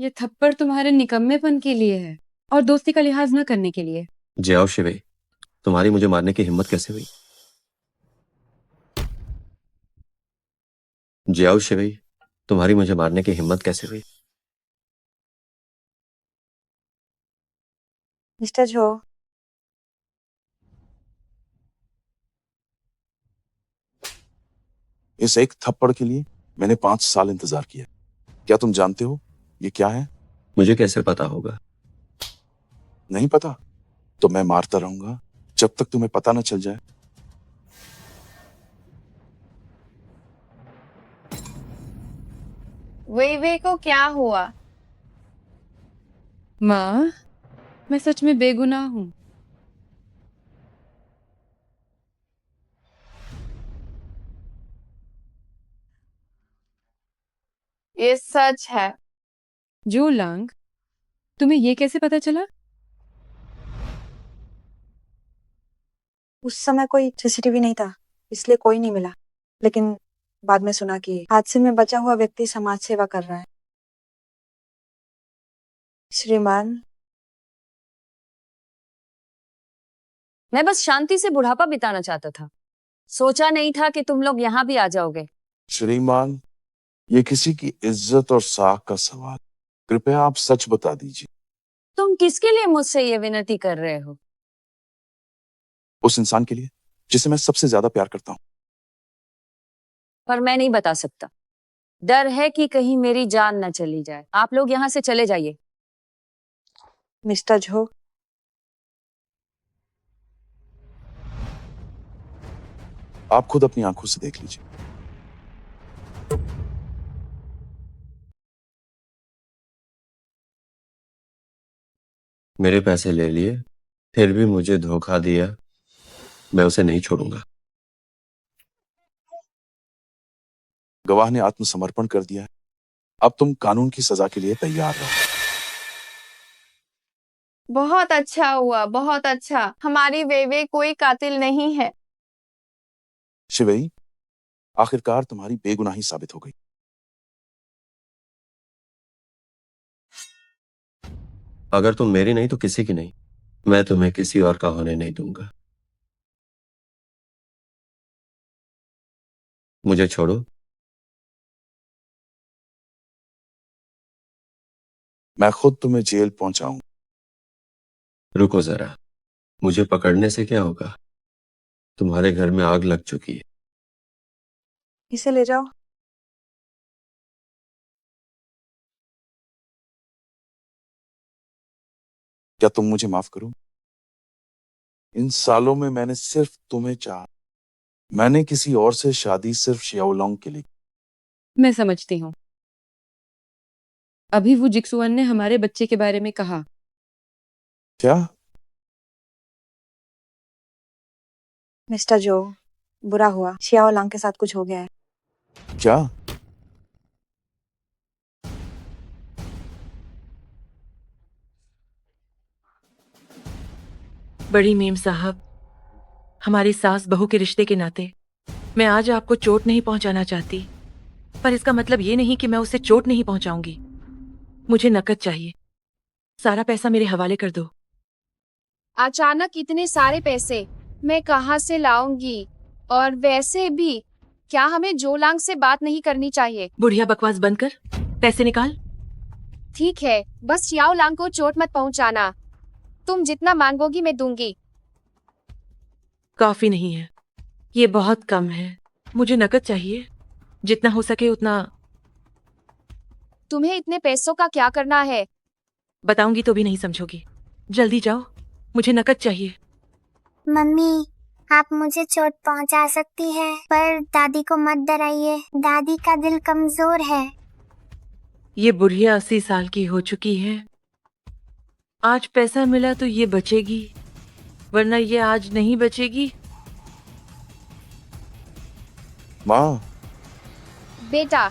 ये थप्पड़ तुम्हारे निकम्मेपन के लिए है और दोस्ती का लिहाज न करने के लिए। जियाओ शिवेई, तुम्हारी मुझे मारने की हिम्मत कैसे हुई? जियाओ शिवेई, तुम्हारी मुझे मारने की हिम्मत कैसे हुई? मिस्टर जो, इस एक थप्पड़ के लिए मैंने 5 साल इंतजार किया। क्या तुम जानते हो ये क्या है? मुझे कैसे पता होगा? नहीं पता तो मैं मारता रहूंगा जब तक तुम्हें पता न चल जाए। वे को क्या हुआ? माँ, मैं सच में बेगुनाह हूँ। ये सच है। जो लांग, तुम्हें ये कैसे पता चला? उस समय कोई सीसीटीवी नहीं था, इसलिए कोई नहीं मिला। लेकिन बाद में सुना कि हादसे में बचा हुआ व्यक्ति समाज सेवा कर रहा है। श्रीमान, मैं बस शांति से बुढ़ापा बिताना चाहता था। सोचा नहीं था कि तुम लोग यहाँ भी आ जाओगे। श्रीमान, ये किसी की इज्जत और साख का सवाल। कृपया आप सच बता दीजिए। तुम किसके लिए मुझसे ये विनती कर रहे हो? उस इंसान के लिए जिसे मैं सबसे ज्यादा प्यार करता हूँ। पर मैं नहीं बता सकता। डर है कि कहीं मेरी जान न चली जाए। आप लोग यहाँ से चले जाइए। मिस्टर जो, आप खुद अपनी आंखों से देख लीजिए। मेरे पैसे ले लिए, फिर भी मुझे धोखा दिया। मैं उसे नहीं छोड़ूंगा। गवाह ने आत्मसमर्पण कर दिया है। अब तुम कानून की सजा के लिए तैयार रहो। बहुत अच्छा हुआ, बहुत अच्छा। हमारी वे कोई कातिल नहीं है। शिवेई, आखिरकार तुम्हारी बेगुनाही साबित हो गई। अगर तुम मेरी नहीं तो किसी की नहीं। मैं तुम्हें किसी और का होने नहीं दूंगा। मुझे छोड़ो। मैं खुद तुम्हें जेल पहुंचाऊं। रुको जरा, मुझे पकड़ने से क्या होगा? तुम्हारे घर में आग लग चुकी है। इसे ले जाओ। क्या तुम मुझे माफ करो? इन सालों में मैंने सिर्फ तुम्हें चाहा। मैंने किसी और से शादी सिर्फ शियाओलोंग के लिए। मैं समझती हूँ। अभी वो जिक्सुआन ने हमारे बच्चे के बारे में कहा। क्या? मिस्टर जो, बुरा हुआ, शियाओ लांग के साथ कुछ हो गया है। क्या? बड़ी मीम साहब, हमारी सास बहू के रिश्ते के नाते मैं आज आपको चोट नहीं पहुंचाना चाहती, पर इसका मतलब ये नहीं कि मैं उसे चोट नहीं पहुंचाऊंगी। मुझे नकद चाहिए, सारा पैसा मेरे हवाले कर दो। अचानक इतने सारे पैसे मैं कहाँ से लाऊंगी? और वैसे भी क्या हमें जोलांग से बात नहीं करनी चाहिए? बुढ़िया बकवास बंद कर, पैसे निकाल। ठीक है, बस शियाओ लांग को चोट मत पहुंचाना। तुम जितना मांगोगी मैं दूंगी। काफी नहीं है, ये बहुत कम है। मुझे नकद चाहिए, जितना हो सके उतना। तुम्हें इतने पैसों का क्या करना है? बताऊंगी तो भी नहीं समझोगी। जल्दी जाओ, मुझे नकद चाहिए। मम्मी, आप मुझे चोट पहुंचा सकती है, पर दादी को मत डराइए, दादी का दिल कमजोर है। ये बुढ़िया 80 साल की हो चुकी है। आज पैसा मिला तो ये बचेगी, वरना ये आज नहीं बचेगी। माँ, बेटा,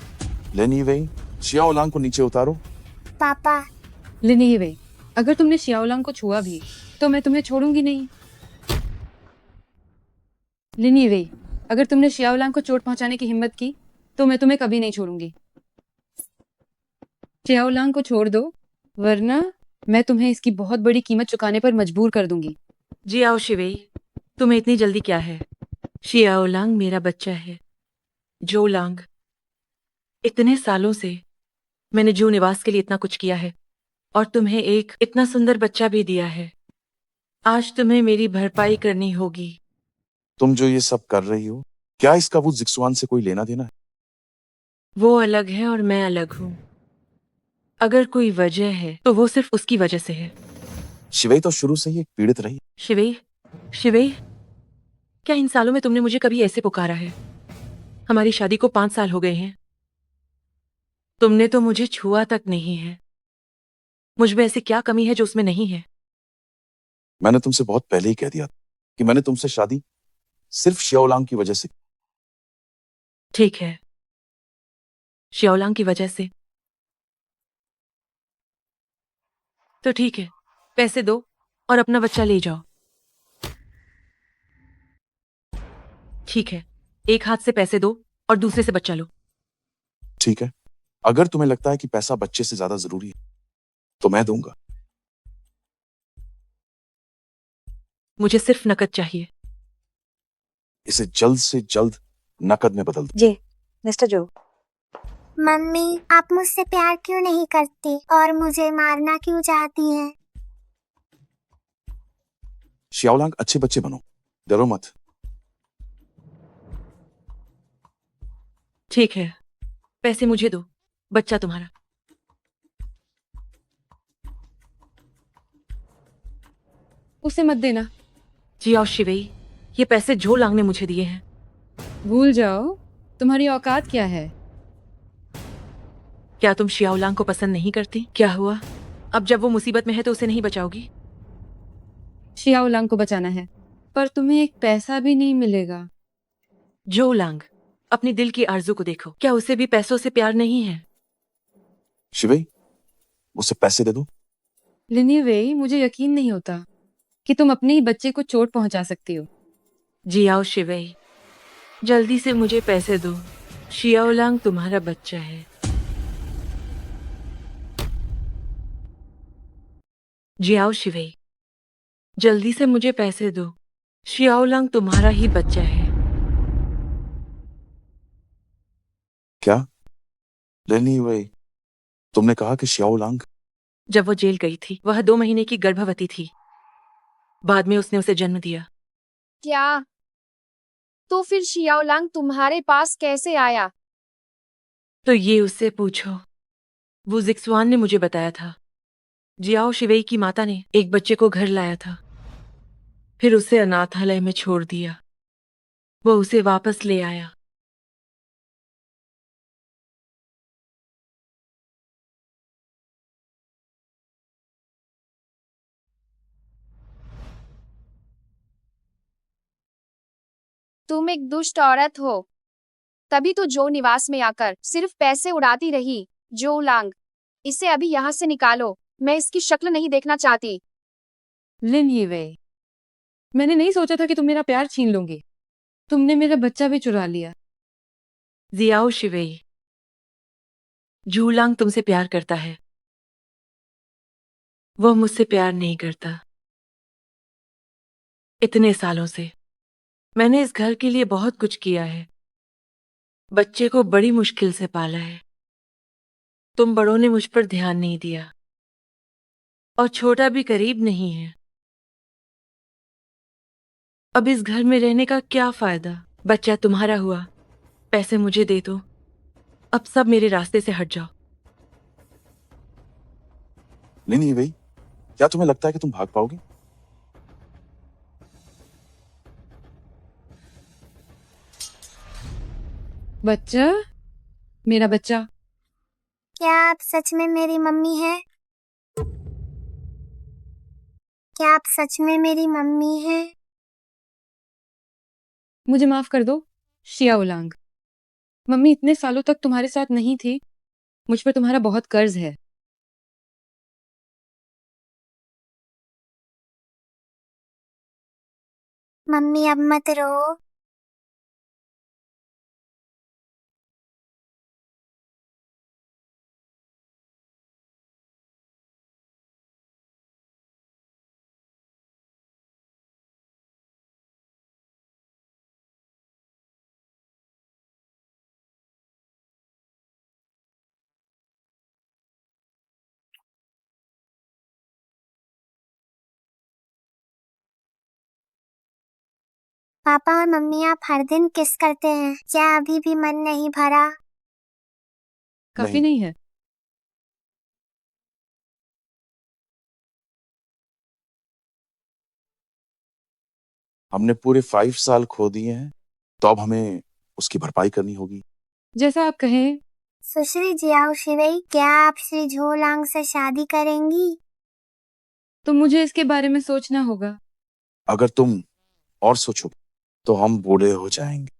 लेनी वही, शियाओ लांग को नीचे उतारो। पापा, लिनी वे, अगर तुमने शियाओलांग को छुआ भी तो मैं तुम्हें छोड़ूंगी नहीं। लिनी वे, अगर तुमने शियाओलांग को चोट पहुंचाने की हिम्मत की तो मैं तुम्हें कभी नहीं छोड़ूंगी। शियाओलांग को छोड़ दो, वरना मैं तुम्हें इसकी बहुत बड़ी कीमत चुकाने पर मजबूर कर दूंगी। जी आओ शिवेई, तुम्हें इतनी जल्दी क्या है? शियाओलांग मेरा बच्चा है, जो लांग। इतने सालों से मैंने जू निवास के लिए इतना कुछ किया है, और तुम्हें एक इतना सुंदर बच्चा भी दिया है। आज तुम्हें मेरी भरपाई करनी होगी। तुम जो ये सब कर रही हो, क्या इसका वो जिक्सुआन से कोई लेना देना है? वो अलग है और मैं अलग हूँ। अगर कोई वजह है तो वो सिर्फ उसकी वजह से है। शिवेई तो शुरू से ही एक पीड़ित रही। शिवेई, शिवेई, क्या इन सालों में तुमने मुझे कभी ऐसे पुकारा है? हमारी शादी को 5 साल हो गए हैं, तुमने तो मुझे छुआ तक नहीं है। मुझ में ऐसी क्या कमी है जो उसमें नहीं है? मैंने तुमसे बहुत पहले ही कह दिया था कि मैंने तुमसे शादी सिर्फ शियाओलांग की वजह से। ठीक है, शियाओलांग की वजह से। तो ठीक है, पैसे दो और अपना बच्चा ले जाओ। ठीक है, एक हाथ से पैसे दो और दूसरे से बच्चा लो। ठीक है, अगर तुम्हें लगता है कि पैसा बच्चे से ज्यादा जरूरी है तो मैं दूंगा। मुझे सिर्फ नकद चाहिए। इसे जल्द से जल्द नकद में बदल दो। जी, मिस्टर जो। मम्मी, आप मुझसे प्यार क्यों नहीं करती और मुझे मारना क्यों चाहती हैं? शियाओलांग, अच्छे बच्चे बनो, डरो मत। ठीक है, पैसे मुझे दो, बच्चा तुम्हारा। उसे मत देना। जी आओ शिवेई, ये पैसे जो लांग ने मुझे दिए हैं। भूल जाओ, तुम्हारी औकात क्या है। क्या तुम शियाओलांग को पसंद नहीं करती? क्या हुआ, अब जब वो मुसीबत में है तो उसे नहीं बचाओगी? शियाओलांग को बचाना है, पर तुम्हें एक पैसा भी नहीं मिलेगा। जो लांग, अपनी दिल की आरज़ू को देखो, क्या उसे भी पैसों से प्यार नहीं है? शिवेई, उसे पैसे दे दो। लिनी वे, मुझे यकीन नहीं होता कि तुम अपने ही बच्चे को चोट पहुंचा सकती हो। जी आओ शिवेई, जल्दी से मुझे पैसे दो। शियाओलांग तुम्हारा बच्चा है। जी आओ शिवेई, जल्दी से मुझे पैसे दो। शियाओलांग तुम्हारा ही बच्चा है। क्या? लेनी वही, तुमने कहा कि शियाओलांग? जब वो जेल गई थी, वह 2 महीने की गर्भवती थी। बाद में उसने उसे जन्म दिया। क्या? तो फिर शियाओलांग तुम्हारे पास कैसे आया? तो ये उससे पूछो, वो जिक्सुआन ने मुझे बताया था। जियाओ शिवेई की माता ने एक बच्चे को घर लाया था, फिर उसे अनाथालय में छोड़ दिया। वो उसे वापस ले आया। तुम एक दुष्ट औरत हो, तभी तो जो निवास में आकर सिर्फ पैसे उड़ाती रही। जो लांग, इसे अभी यहाँ से निकालो, मैं इसकी शक्ल नहीं देखना चाहती। लिन ये वे, मैंने नहीं सोचा था कि तुम मेरा प्यार छीन लोगे। तुमने मेरा बच्चा भी चुरा लिया। जियाओ शिवेई, झूलांग तुमसे प्यार करता है, वह मुझसे प्यार नहीं करता। इतने सालों से मैंने इस घर के लिए बहुत कुछ किया है, बच्चे को बड़ी मुश्किल से पाला है। तुम बड़ों ने मुझ पर ध्यान नहीं दिया, और छोटा भी करीब नहीं है। अब इस घर में रहने का क्या फायदा? बच्चा तुम्हारा हुआ, पैसे मुझे दे दो, अब सब मेरे रास्ते से हट जाओ। नहीं भाई, क्या तुम्हें लगता है कि तुम भाग पाओगी? बच्चा, मेरा बच्चा। क्या आप सच में मेरी मम्मी हैं? क्या आप सच में मेरी मम्मी हैं? मुझे माफ कर दो शिया उलांग। मम्मी इतने सालों तक तुम्हारे साथ नहीं थी, मुझ पर तुम्हारा बहुत कर्ज है। मम्मी अब मत रो। पापा और मम्मी आप हर दिन किस करते हैं, क्या अभी भी मन नहीं भरा? काफी नहीं है? हमने पूरे 5 साल खो दिए हैं, तो अब हमें उसकी भरपाई करनी होगी। जैसा आप कहें। सुश्री जियाओ शिवेई, क्या आप श्री झोलांग से शादी करेंगी? तो मुझे इसके बारे में सोचना होगा। अगर तुम और सोचोगे तो हम बूढ़े हो जाएंगे।